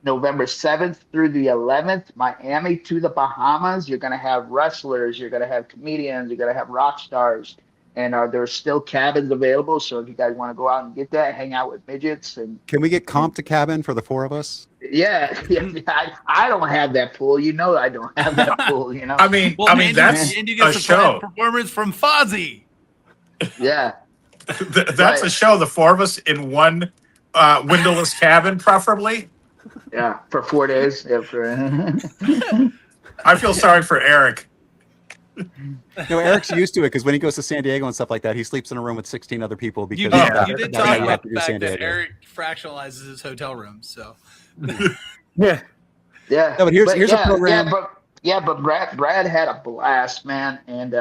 November 7th through the 11th, Miami to the Bahamas. You're going to have wrestlers, you're going to have comedians, you're going to have rock stars, and there's still cabins available. So if you guys want to go out and get that, hang out with midgets. And can we get comp to cabin for the 4 of us? Yeah. I don't have that pool. I don't have that pool. I mean, that's and you get a show. Performance from Fozzy. Yeah. That's a show. The 4 of us in one windowless cabin, preferably. Yeah, for 4 days. Yeah, I feel sorry for Erik. No, Erik's used to it, because when he goes to San Diego and stuff like that, he sleeps in a room with 16 other people. Because you did talk about the fact that Erik fractionalizes his hotel room. So yeah. No, but here's a program. But Brad had a blast, man, and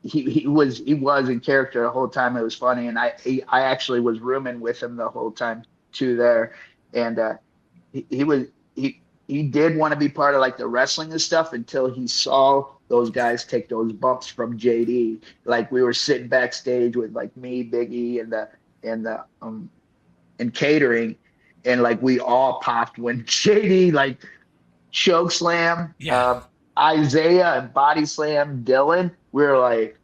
he was in character the whole time. It was funny, and I actually was rooming with him the whole time too there, and he did want to be part of like the wrestling and stuff until he saw those guys take those bumps from JD. Like we were sitting backstage with like me, Biggie, and catering, and like we all popped when JD like choke slam Isaiah and body slam Dylan. We were like,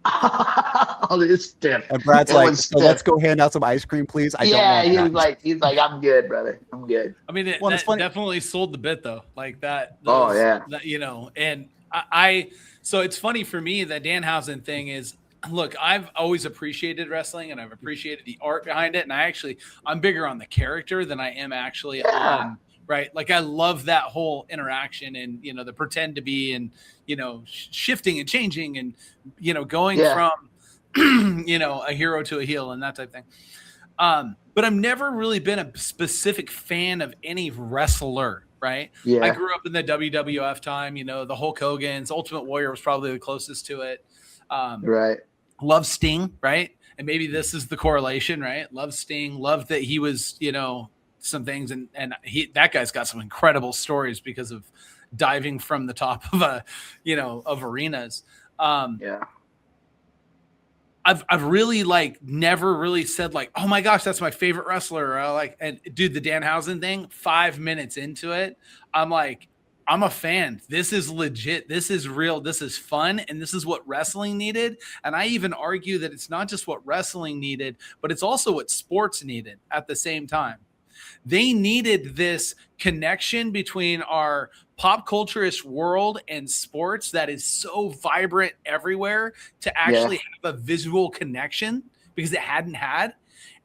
oh, this stiff. And Brad's like, so let's go hand out some ice cream, please. He's like, I'm good, brother. I'm good. I mean, that definitely sold the bit though. Like that. And so it's funny for me, that Danhausen thing is, look, I've always appreciated wrestling, and I've appreciated the art behind it. And I'm bigger on the character than I am actually on, right? Like I love that whole interaction and, the pretend to be and, shifting and changing and, going from, a hero to a heel and that type of thing. But I've never really been a specific fan of any wrestler, right? Yeah. I grew up in the WWF time, the Hulk Hogan's, Ultimate Warrior was probably the closest to it. Right. Love Sting, right? And maybe this is the correlation, right? Love Sting, love that he was, some things, and that guy's got some incredible stories because of diving from the top of of arenas. I've really never really said oh my gosh, that's my favorite wrestler. And dude, the Danhausen thing, 5 minutes into it, I'm like, I'm a fan. This is legit. This is real. This is fun. And this is what wrestling needed. And I even argue that it's not just what wrestling needed, but it's also what sports needed at the same time. They needed this connection between our pop culture-ish world and sports that is so vibrant everywhere to actually have a visual connection, because it hadn't had.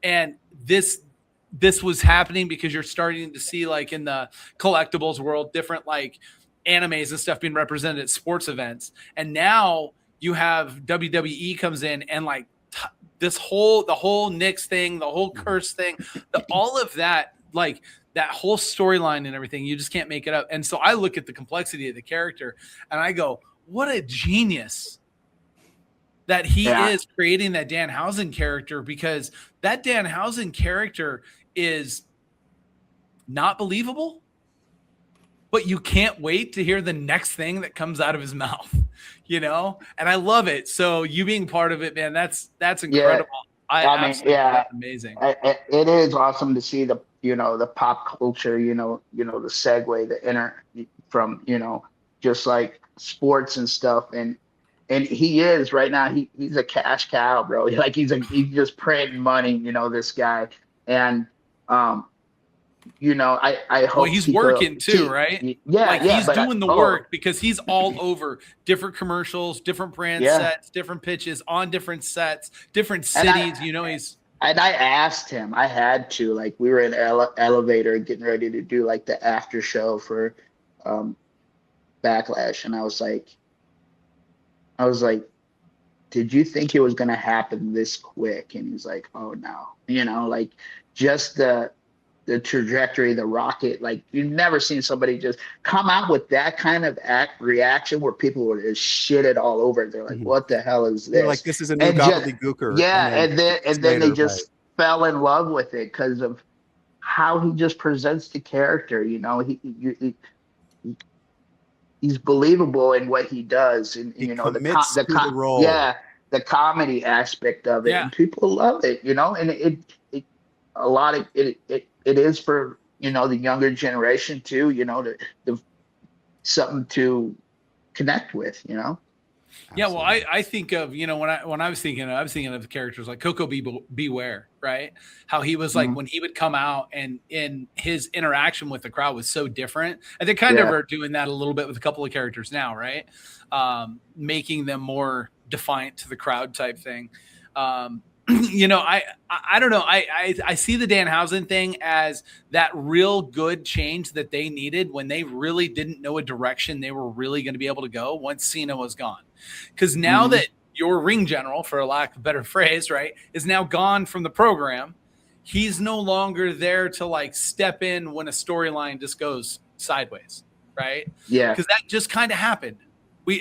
And this was happening because you're starting to see, like, in the collectibles world, different like animes and stuff being represented at sports events. And now you have WWE comes in and like the whole Knicks thing, the whole curse thing, all of that, like that whole storyline and everything, you just can't make it up. And so I look at the complexity of the character and I go, what a genius that he is creating that Danhausen character, because that Danhausen character is not believable, but you can't wait to hear the next thing that comes out of his mouth, you know? And I love it. So you being part of it, man, that's incredible. I mean, that's amazing. It is awesome to see the, you know, the pop culture, you know, the segue, from, you know, just like sports and stuff. And he is right now, he's a cash cow, bro. Like he's just printing money, you know, this guy. And, you know, I hope he's working too, right? Yeah. Like he's doing the work, because he's all over different commercials, different brand sets, different pitches on different sets, different cities, you know, and I asked him, I had to, like, we were in an elevator getting ready to do like the after show for, Backlash. And I was like, did you think it was going to happen this quick? And he's like, oh no, you know, like just the trajectory, the rocket, like you've never seen somebody just come out with that kind of reaction where people were just shitted all over. They're like, what the hell is this? They're like, this is a new gobbledygooker. Yeah. And then they just fell in love with it because of how he just presents the character. You know, he's believable in what he does, and you know the role. Yeah, the comedy aspect of it, and people love it. You know, and it is for, you know, the younger generation too. You know, the something to connect with. You know. Yeah, well, I think of, you know, when I was thinking of characters like Coco Beware, right? How he was like when he would come out and in his interaction with the crowd was so different. And they kind of are doing that a little bit with a couple of characters now, right? Making them more defiant to the crowd type thing. You know, I don't know. I see the Danhausen thing as that real good change that they needed when they really didn't know a direction they were really going to be able to go once Cena was gone. Because now that your ring general, for a lack of a better phrase, right, is now gone from the program, he's no longer there to like step in when a storyline just goes sideways, right? Yeah. Because that just kind of happened.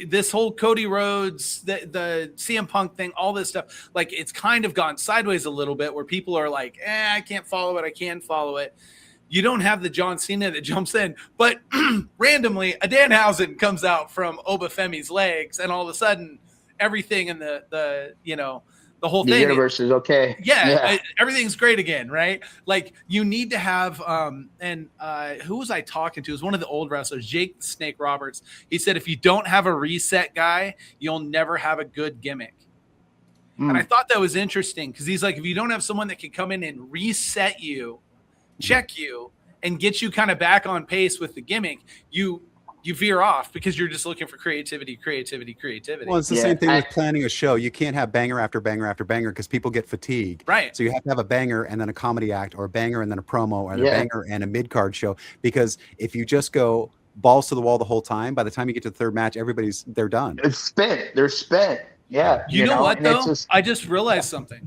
This whole Cody Rhodes, the CM Punk thing, all this stuff, like it's kind of gone sideways a little bit where people are like, I can't follow it. I can follow it. You don't have the John Cena that jumps in, but randomly a Danhausen comes out from Obafemi's legs, and all of a sudden everything in the you know, the whole thing. The universe is okay. Yeah, everything's great again, right? Like you need to have, who was I talking to? It was one of the old wrestlers, Jake the Snake Roberts. He said, if you don't have a reset guy, you'll never have a good gimmick. And I thought that was interesting because he's like, if you don't have someone that can come in and reset you, check you, and get you kind of back on pace with the gimmick, you veer off because you're just looking for creativity. Well, it's the same thing with planning a show. You can't have banger after banger after banger because people get fatigued. Right. So you have to have a banger and then a comedy act, or a banger and then a promo, or a banger and a mid-card show. Because if you just go balls to the wall the whole time, by the time you get to the third match, they're done. It's spent. They're spent. Yeah. You know what, though? I just realized something.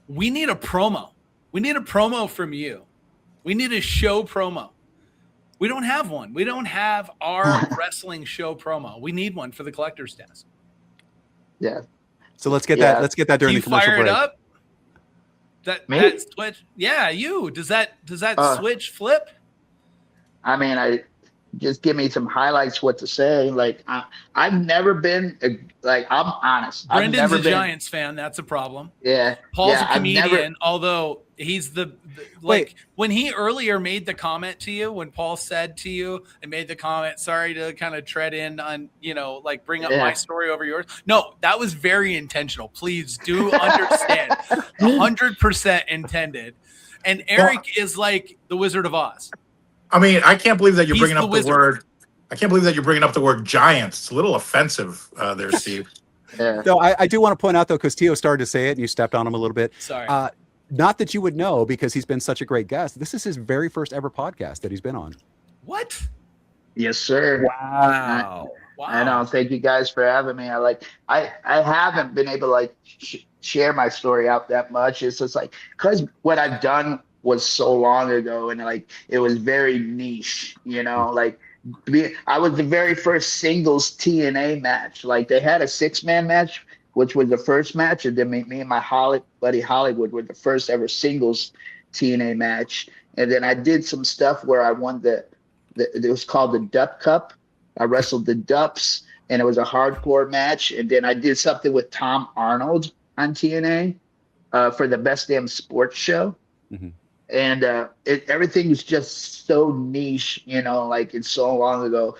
We need a promo. We need a promo from you. We need a show promo. We don't have one. We don't have our wrestling show promo. We need one for the collector's desk. Yeah. So let's get that. Let's get that during the commercial break. Fire it up. That switch. Yeah, you. Does that switch flip? I mean, just give me some highlights. What to say? Like I've never been like, I'm honest. Brendan's a Giants fan. That's a problem. Yeah. Paul's a comedian, although He's the Wait. like when he earlier made the comment to you, when Paul said to you and made the comment, sorry to kind of tread in on, like bring up my story over yours. No, that was very intentional. Please do understand. 100% intended. And Erik is like the Wizard of Oz. I mean, I can't believe that you're bringing up the wizard. word. I can't believe that you're bringing up the word giants. It's a little offensive there, Steve. Yeah. No, I do want to point out, though, because Tio started to say it and you stepped on him a little bit. Sorry. Not that you would know, because he's been such a great guest. This is his very first ever podcast that he's been on. What? Yes, sir. Wow. I know. Thank you guys for having me. I haven't been able to share my story out that much. It's just because what I've done was so long ago, and it was very niche, I was the very first singles TNA match. They had a 6-man match, which was the first match, and then me and my buddy Hollywood were the first ever singles TNA match. And then I did some stuff where I won it was called the Dup Cup. I wrestled the Dups, and it was a hardcore match. And then I did something with Tom Arnold on TNA for the Best Damn Sports Show. Mm-hmm. And everything was just so niche, it's so long ago.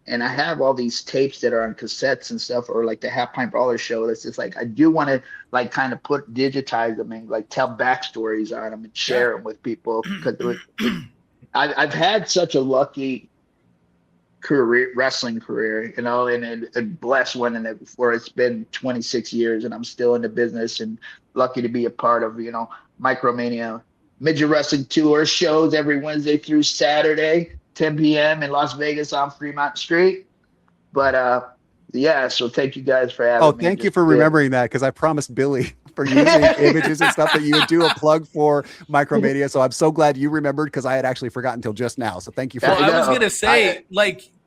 And I have all these tapes that are on cassettes and stuff, or the Pint Brawlers show. That's just I do want to kind of digitize them and tell backstories on them and share them with people, because I've had such a lucky wrestling career, and a blessed one, and where it's been 26 years, and I'm still in the business, and lucky to be a part of MicroMania Midget Wrestling Tour shows every Wednesday through Saturday, 10 p.m. in Las Vegas on Fremont Street. But so thank you guys for having me. Oh, thank you for remembering that, because I promised Billy for using images and stuff that you would do a plug for MicroMania. So I'm so glad you remembered, because I had actually forgotten until just now. So thank you for I was gonna say,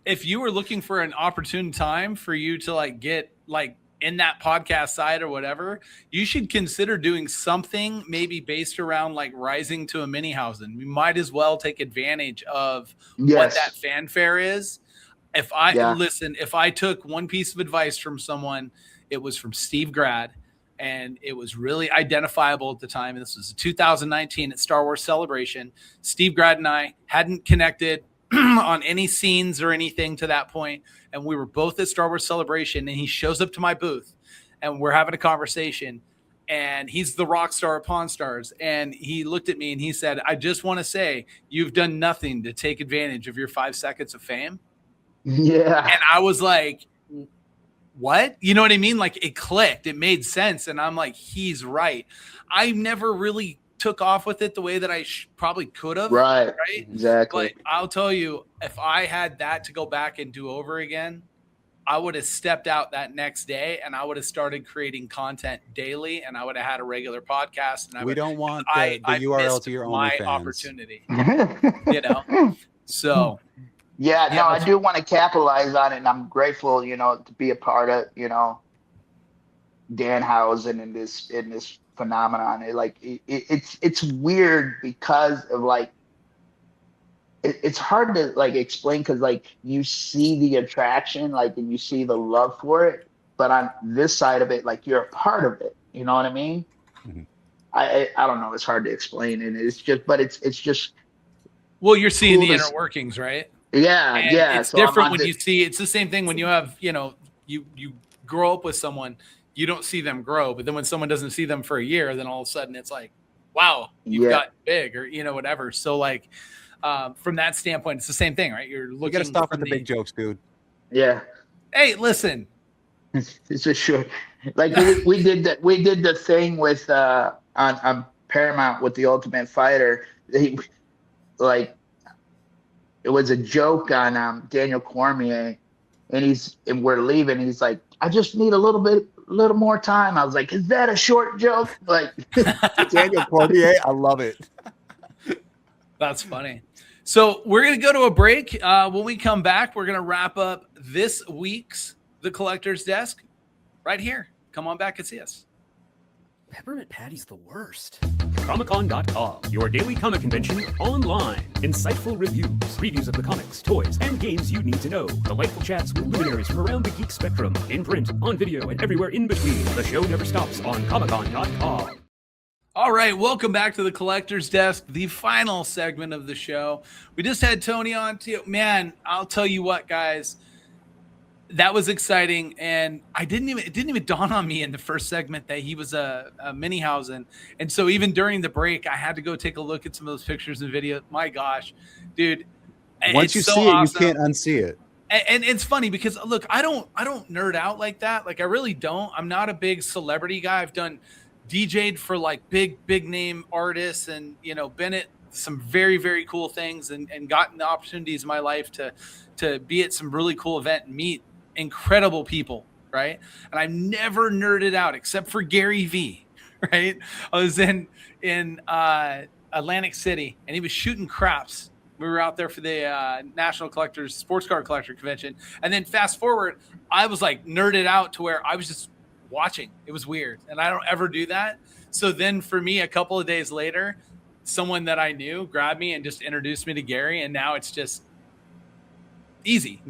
if you were looking for an opportune time for you to get in that podcast side or whatever, you should consider doing something maybe based around rising to a Danhausen. We might as well take advantage of what that fanfare is. If I took one piece of advice from someone, it was from Steve Grad, and it was really identifiable at the time. This was 2019 at Star Wars Celebration. Steve Grad and I hadn't connected on any scenes or anything to that point, and we were both at Star Wars Celebration, and he shows up to my booth, and we're having a conversation, and he's the rock star of Pawn Stars, and he looked at me and he said, I just want to say, you've done nothing to take advantage of your 5 seconds of fame. Yeah. And I was like, what? You know what I mean? It clicked, it made sense, and I'm like, he's right. I never really took off with it the way that I probably could have. Right. Exactly. But I'll tell you, if I had that to go back and do over again, I would have stepped out that next day, and I would have started creating content daily, and I would have had a regular podcast. And we don't want the URL to your my OnlyFans. Opportunity. So. Yeah, no, I do want to capitalize on it, and I'm grateful, to be a part of, Danhausen in this phenomenon. It's weird because of it's hard to explain, because you see the attraction, and you see the love for it, but on this side of it, you're a part of it. You know what I mean? Mm-hmm. I don't know. It's hard to explain, and it's just. Well, you're seeing the inner workings, right? Yeah, and yeah. It's different when you see. It's the same thing when you have, you grow up with someone, you don't see them grow, but then when someone doesn't see them for a year, then all of a sudden it's wow, you've got big, or whatever. So from that standpoint, it's the same thing, right? You're looking. You got to stop with the big jokes, dude. Yeah. Hey, listen. It's a sure. We did that. We did the thing with on Paramount with the Ultimate Fighter. It was a joke on Daniel Cormier, and we're leaving. And he's like, I just need a little more time. I was like, is that a short joke? Daniel Cormier, I love it. That's funny. So we're going to go to a break. When we come back, we're going to wrap up this week's The Collector's Desk right here. Come on back and see us. Peppermint Patty's the worst. Comic-Con.com, your daily comic convention online. Insightful reviews, previews of the comics, toys, and games you need to know. Delightful chats with luminaries from around the geek spectrum. In print, on video, and everywhere in between. The show never stops on Comic-Con.com. All right, welcome back to the Collector's Desk, the final segment of the show. We just had Tony on too. Man, I'll tell you what, guys, that was exciting, and it didn't even dawn on me in the first segment that he was a Danhausen. And so even during the break, I had to go take a look at some of those pictures and videos. My gosh, dude, once you see it, you can't unsee it. And it's funny because look, I don't nerd out like that. Like I really don't. I'm not a big celebrity guy. I've done DJ'd for like big name artists and, been at some very, very cool things and gotten the opportunities in my life to be at some really cool event and meet incredible people. Right. And I've never nerded out except for Gary V. Right. I was in Atlantic City and he was shooting craps. We were out there for the National Collectors Sports Car Collector Convention. And then fast forward, I was like nerded out to where I was just watching. It was weird. And I don't ever do that. So then for me, a couple of days later, someone that I knew grabbed me and just introduced me to Gary. And now it's just easy.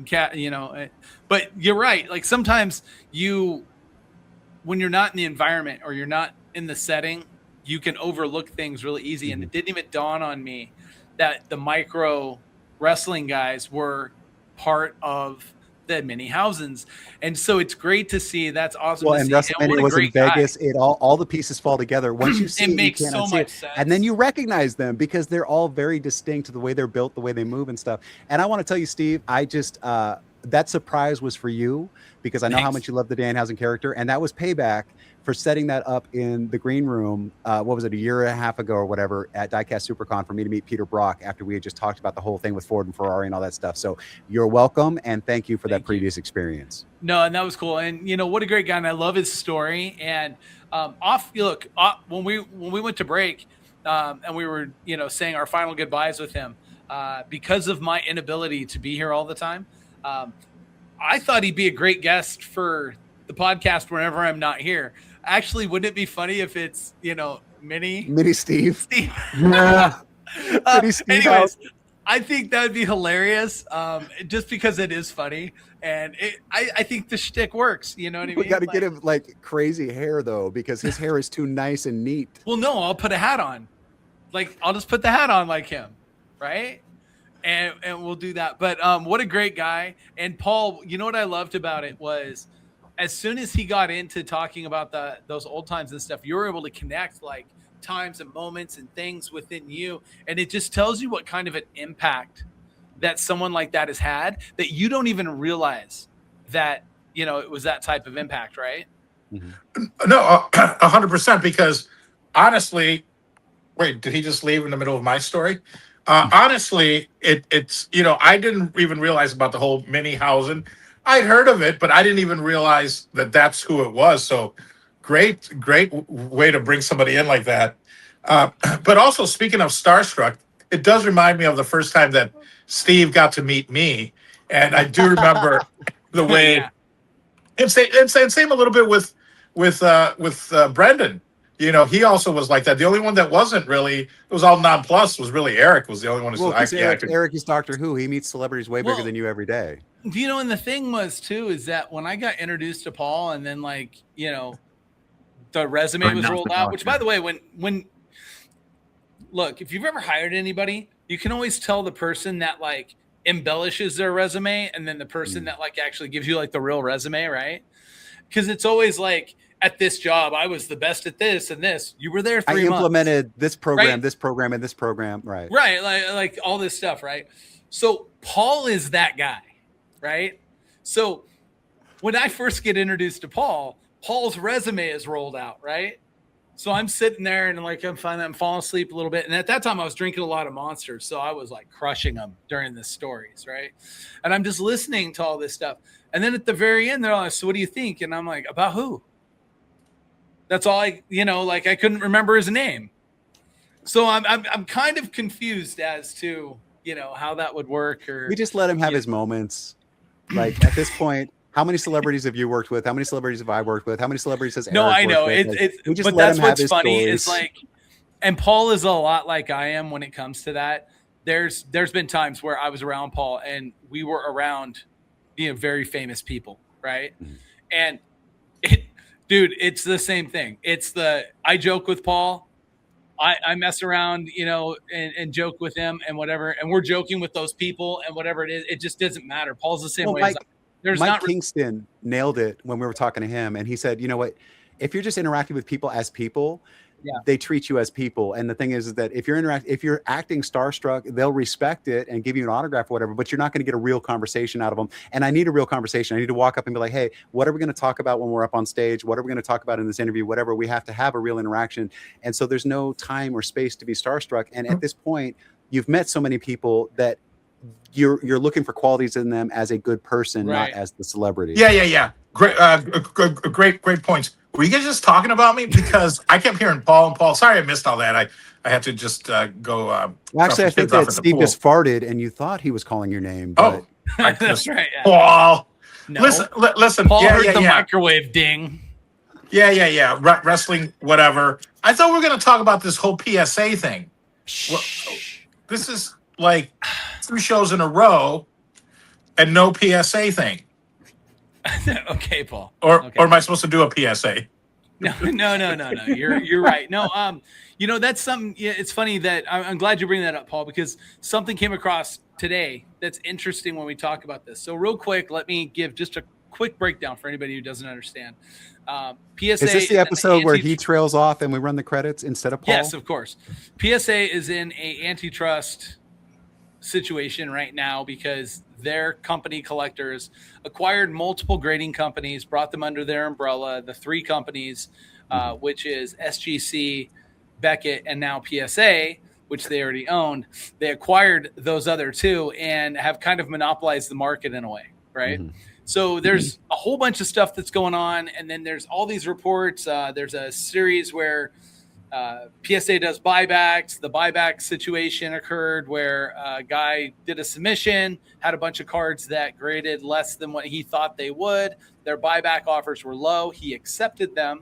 But you're right. Like sometimes when you're not in the environment or you're not in the setting, you can overlook things really easy. And it didn't even dawn on me that the micro wrestling guys were part of the Danhausens. And so it's great to see. That's awesome. Well, and WrestleMania was in Vegas. It all the pieces fall together. Once you see it, makes you so much sense. And then you recognize them because they're all very distinct, the way they're built, the way they move and stuff. And I want to tell you, Steve, I just that surprise was for you because I know how much you love the Danhausen character, and that was payback for setting that up in the green room. What was it, a year and a half ago or whatever at Diecast Supercon for me to meet Peter Brock after we had just talked about the whole thing with Ford and Ferrari and all that stuff. So you're welcome, and thank you for that previous experience. No, and that was cool. And what a great guy, and I love his story. And when we went to break, and we were saying our final goodbyes with him, because of my inability to be here all the time, I thought he'd be a great guest for the podcast whenever I'm not here. Actually, wouldn't it be funny if it's, Mini Steve? Yeah. Anyways, I think that would be hilarious, just because it is funny. And I think the shtick works. You know what I mean? We got to get him like crazy hair, though, because his hair is too nice and neat. Well, no, I'll put a hat on. Like, I'll just put the hat on like him. Right? And we'll do that. But what a great guy. And Paul, what I loved about it was, as soon as he got into talking about those old times and stuff, you were able to connect like times and moments and things within you. And it just tells you what kind of an impact that someone like that has had, that you don't even realize that, it was that type of impact, right? Mm-hmm. No, 100%. Because honestly, wait, did he just leave in the middle of my story? Honestly, it's I didn't even realize about the whole Danhausen. I'd heard of it, but I didn't even realize that that's who it was. So great way to bring somebody in like that. But also, speaking of starstruck, it does remind me of the first time that Steve got to meet me. And I do remember the way, and same a little bit with Brendan. He also was like that. The only one that wasn't really, it was all nonplussed, was really Erik. Was the only one who Erik is Doctor Who. He meets celebrities way bigger than you every day. And the thing was too, is that when I got introduced to Paul, and then the resume was rolled out, which by the way, when look, if you've ever hired anybody, you can always tell the person that like embellishes their resume and then the person that like actually gives you like the real resume, right? Because it's always like, at this job, I was the best at this and this. You were there 3 months. I implemented this program, right? This program, and this program, right? Right, like all this stuff, right? So Paul is that guy, right? So when I first get introduced to Paul's resume is rolled out, right? So I'm sitting there and like I'm falling asleep a little bit. And at that time I was drinking a lot of Monsters, so I was like crushing them during the stories, right? And I'm just listening to all this stuff. And then at the very end, they're like, "So what do you think?" And I'm like, "About who?" That's all I couldn't remember his name. So I'm kind of confused as to, how that would work. Or we just let him have his moments. Like at this point, how many celebrities have you worked with? How many celebrities have I worked with? How many celebrities has Erik I know worked with? but that's what's funny is like, and Paul is a lot like I am when it comes to that. There's been times where I was around Paul and we were around, very famous people. Right. Mm-hmm. And dude, it's the same thing. I joke with Paul I mess around, and joke with him and whatever, and we're joking with those people and whatever it is. It just doesn't matter. Paul's the same way. Mike Kingston nailed it when we were talking to him, and he said, you know what, if you're just interacting with people as people, they treat you as people. And the thing is that if you're acting starstruck, they'll respect it and give you an autograph or whatever, but you're not going to get a real conversation out of them. And I need a real conversation. I need to walk up and be like, hey, what are we going to talk about when we're up on stage? What are we going to talk about in this interview? Whatever, we have to have a real interaction. And so there's no time or space to be starstruck. And at this point, you've met so many people that you're looking for qualities in them as a good person, not as the celebrity. Yeah. Great points. Were you guys just talking about me? Because I kept hearing Paul and Paul. Sorry, I missed all that. I had to just go. Well, actually, I think that Steve just farted, and you thought he was calling your name. But that's right. Yeah. Paul, no. Listen. Paul heard the microwave ding. Yeah. Wrestling, whatever. I thought we were going to talk about this whole PSA thing. Well, this is like 2 shows in a row, and no PSA thing. Okay, Paul. Or am I supposed to do a PSA? No. You're right. No, that's something. Yeah, it's funny that I'm glad you bring that up, Paul, because something came across today that's interesting when we talk about this. So real quick, let me give just a quick breakdown for anybody who doesn't understand. PSA is this the episode where he trails off and we run the credits instead of Paul? Yes, of course. PSA is in a antitrust situation right now because their company collectors acquired multiple grading companies, brought them under their umbrella, the 3 companies, which is SGC, Beckett, and now PSA, which they already owned. They acquired those other 2 and have kind of monopolized the market in a way, right? Mm-hmm. So there's a whole bunch of stuff that's going on, and then there's all these reports. There's a series where PSA does buybacks. The buyback situation occurred where a guy did a submission, had a bunch of cards that graded less than what he thought they would. Their buyback offers were low. He accepted them,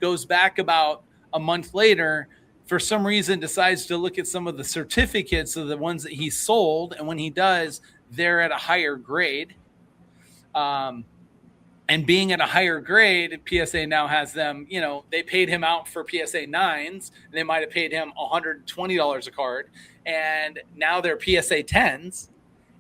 goes back about a month later, for some reason decides to look at some of the certificates of the ones that he sold. And when he does, they're at a higher grade. And being at a higher grade, PSA now has them, they paid him out for PSA 9s. And they might have paid him $120 a card. And now they're PSA 10s.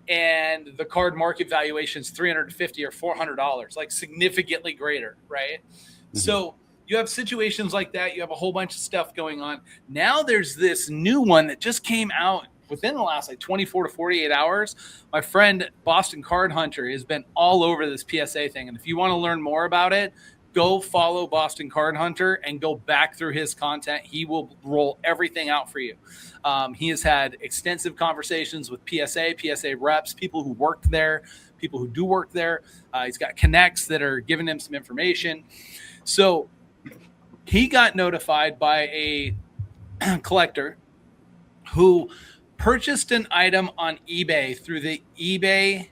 And the card market valuation is $350 or $400, like significantly greater, right? Mm-hmm. So you have situations like that. You have a whole bunch of stuff going on. Now there's this new one that just came out within the last 24 to 48 hours. My friend Boston Card Hunter has been all over this PSA thing. And if you want to learn more about it, go follow Boston Card Hunter and go back through his content. He will roll everything out for you. He has had extensive conversations with PSA reps, people who worked there, people who do work there. He's got connects that are giving him some information. So he got notified by a collector who purchased an item on eBay through the eBay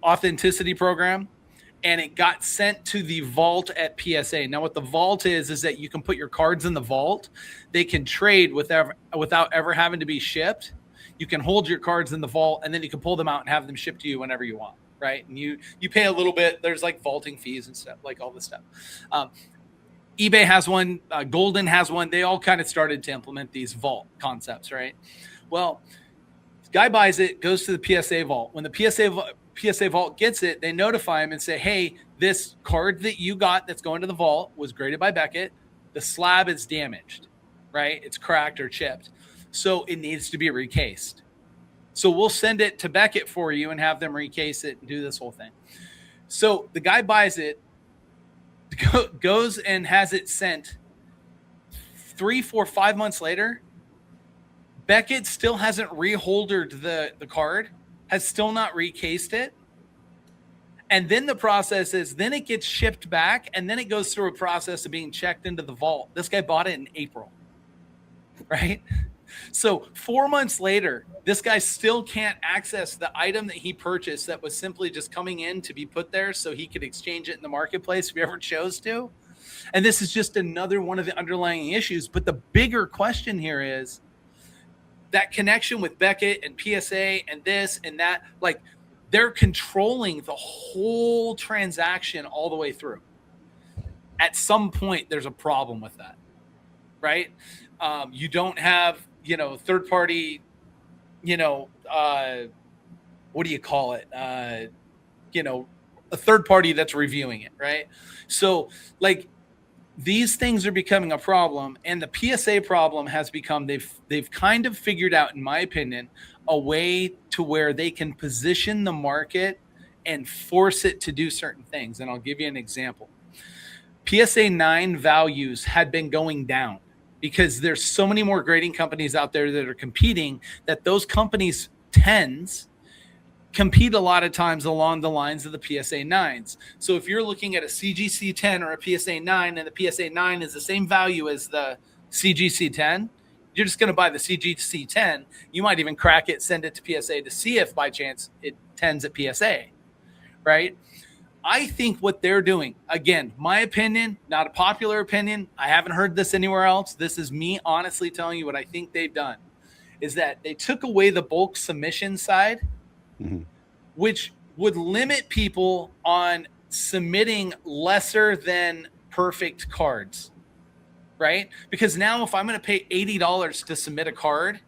authenticity program, and it got sent to the vault at PSA. Now, what the vault is that you can put your cards in the vault. They can trade without ever having to be shipped. You can hold your cards in the vault, and then you can pull them out and have them shipped to you whenever you want, right? And you pay a little bit. There's like vaulting fees and stuff, like all this stuff. eBay has one, Golden has one. They all kind of started to implement these vault concepts, right? Well, this guy buys it, goes to the PSA vault. When the PSA vault gets it, they notify him and say, hey, this card that you got that's going to the vault was graded by Beckett. The slab is damaged, right? It's cracked or chipped. So it needs to be recased. So we'll send it to Beckett for you and have them recase it and do this whole thing. So the guy buys it, goes and has it sent 3, 4, 5 months later. Beckett still hasn't reholdered the card, has still not recased it. And then the process is, then it gets shipped back, and then it goes through a process of being checked into the vault. This guy bought it in April, right? So 4 months later, this guy still can't access the item that he purchased that was simply just coming in to be put there so he could exchange it in the marketplace if he ever chose to. And this is just another one of the underlying issues. But the bigger question here is that connection with Beckett and PSA and this and that, like they're controlling the whole transaction all the way through. At some point, there's a problem with that. right? You don't have, third party, what do you call it? A third party that's reviewing it, right? So like these things are becoming a problem, and the PSA problem has become, they've kind of figured out, in my opinion, a way to where they can position the market and force it to do certain things. And I'll give you an example. PSA 9 values had been going down because there's so many more grading companies out there that are competing, that those companies' 10s compete a lot of times along the lines of the PSA 9s. So if you're looking at a CGC 10 or a PSA 9, and the PSA 9 is the same value as the CGC 10, you're just going to buy the CGC 10. You might even crack it, send it to PSA to see if by chance it 10s at PSA, right? I think what they're doing, again, my opinion, not a popular opinion, I haven't heard this anywhere else, this is me honestly telling you what I think they've done, is that they took away the bulk submission side, which would limit people on submitting lesser than perfect cards, right? Because now if I'm going to pay $80 to submit a card,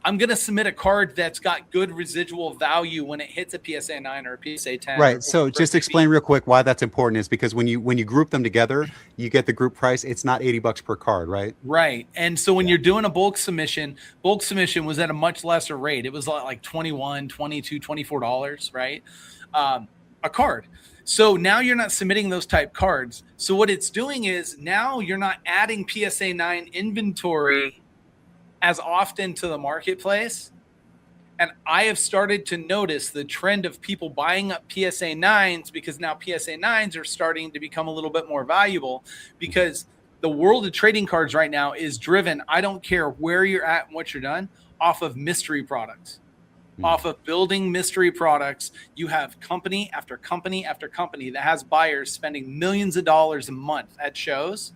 I'm going to submit a card that's got good residual value when it hits a PSA 9 or a PSA 10. Right. So just explain real quick why that's important, is because when you group them together, you get the group price. It's not $80 per card, right? Right. And so when you're doing a bulk submission was at a much lesser rate. It was like $21, $22, $24, right? A card. So now you're not submitting those type cards. So what it's doing is now you're not adding PSA 9 inventory as often to the marketplace. And I have started to notice the trend of people buying up PSA 9s, because now PSA 9s are starting to become a little bit more valuable, because the world of trading cards right now is driven, I don't care where you're at and what you're done, off of mystery products. Off of building mystery products. You have company after company after company that has buyers spending millions of dollars a month at shows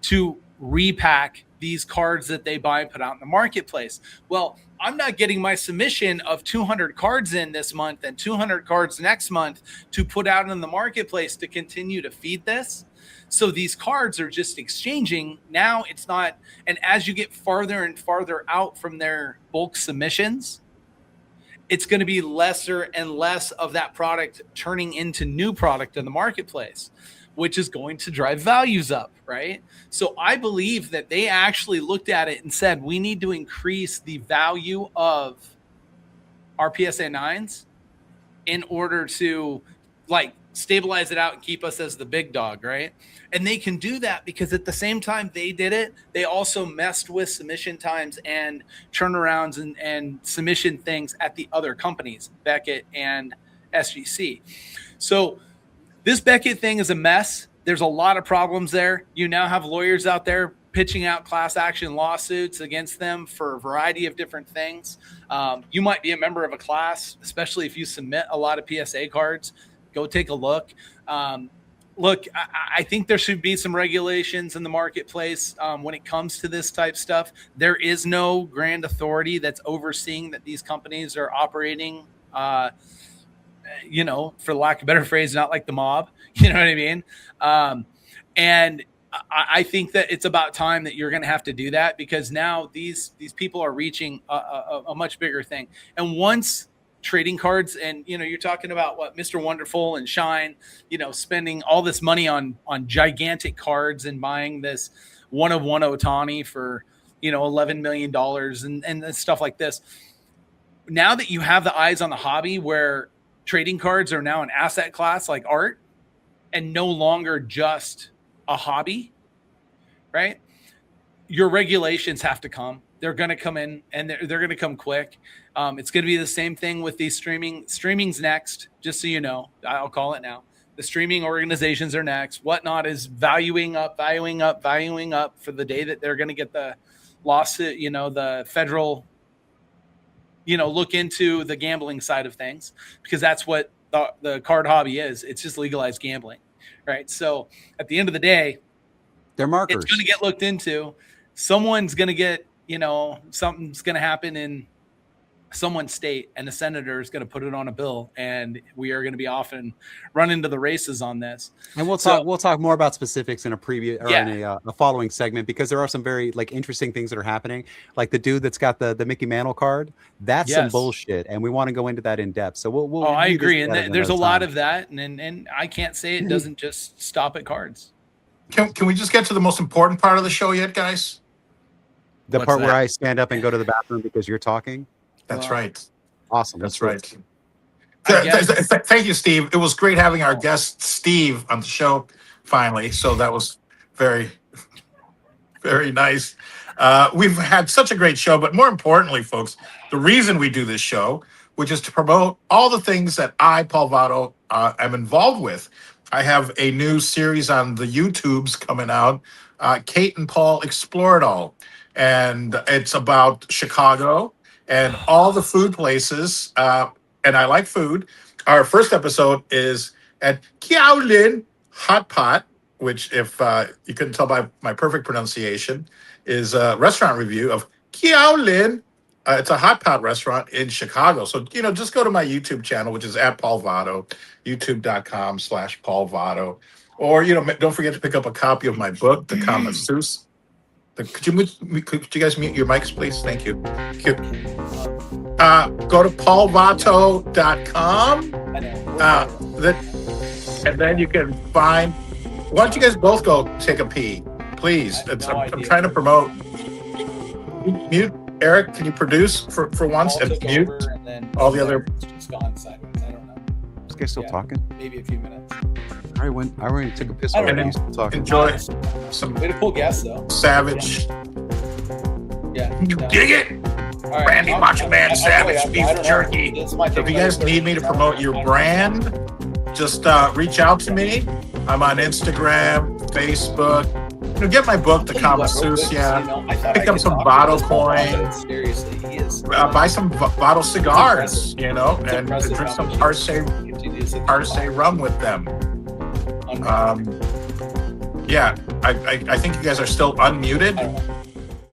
to repack these cards that they buy and put out in the marketplace. Well, I'm not getting my submission of 200 cards in this month and 200 cards next month to put out in the marketplace to continue to feed this. So these cards are just exchanging. Now it's not, and as you get farther and farther out from their bulk submissions, it's going to be lesser and less of that product turning into new product in the marketplace, which is going to drive values up, right? So I believe that they actually looked at it and said, we need to increase the value of our PSA 9s in order to like stabilize it out and keep us as the big dog, right? And they can do that because at the same time they did it, they also messed with submission times and turnarounds and submission things at the other companies, Beckett and SGC. So this Beckett thing is a mess. There's a lot of problems there. You now have lawyers out there pitching out class action lawsuits against them for a variety of different things. You might be a member of a class, especially if you submit a lot of PSA cards. Go take a look. Look, I think there should be some regulations in the marketplace when it comes to this type stuff. There is no grand authority that's overseeing that these companies are operating, for lack of a better phrase, not like the mob. You know what I mean? And I think that it's about time that you're going to have to do that, because now these people are reaching a much bigger thing. And once trading cards, and you're talking about what Mr. Wonderful and Shine, spending all this money on gigantic cards and buying this one of one Otani for $11 million and stuff like this. Now that you have the eyes on the hobby, where trading cards are now an asset class like art and no longer just a hobby, right? Your regulations have to come. They're going to come in, and they're going to come quick. It's going to be the same thing with these streaming. Streaming's next, just so you know. I'll call it now. The streaming organizations are next. Whatnot is valuing up for the day that they're going to get the lawsuit, the federal, look into the gambling side of things, because that's what the card hobby is. It's just legalized gambling, right? So at the end of the day, they're markers. It's going to get looked into. Someone's going to get, something's going to happen in someone's state, and a senator is going to put it on a bill, and we are going to be off and run into the races on this. And we'll talk more about specifics in a previous or in a following segment, because there are some very like interesting things that are happening. Like the dude that's got the Mickey Mantle card, that's some bullshit, and we want to go into that in depth. So we'll I agree, and there's a lot of that, and I can't say it doesn't just stop at cards. Can we just get to the most important part of the show yet, guys? The part where I stand up and go to the bathroom because you're talking? That's right. Awesome. That's right. Thank you, Steve. It was great having our guest, Steve, on the show finally. So that was very, very nice. We've had such a great show, but more importantly, folks, the reason we do this show, which is to promote all the things that I, Paul Vato, am involved with. I have a new series on the YouTubes coming out, Kate and Paul Explore It All. And it's about Chicago and all the food places. And I like food. Our first episode is at Kiaolin Hot Pot, which, if you couldn't tell by my perfect pronunciation, is a restaurant review of Kiaolin. It's a hot pot restaurant in Chicago. So, just go to my YouTube channel, which is at Paul Vato, youtube.com/Paul Vato. Or, don't forget to pick up a copy of my book, The Kama Seuss. Could you guys mute your mics, please? Thank you. Go to paulvato.com. And then you can find. Why don't you guys both go take a pee, please? I'm trying to promote. Mute. Eric, can you produce for once and mute all the other? Just gone sideways. I don't know. This guy's still talking? Maybe a few minutes. I already took a piss already. He's still talking. Enjoy some Way to pull gas, though. Savage. Yeah. You dig it? All right. Randy Macho Man Savage beef jerky. So if you guys need me to promote your brand, just reach out to me. I'm on Instagram, Facebook. Get my book, The Kama Seuss. Pick up some bottle coin. Seriously, he is. Buy some bottle cigars, and drink some Parse rum with them. I think you guys are still unmuted.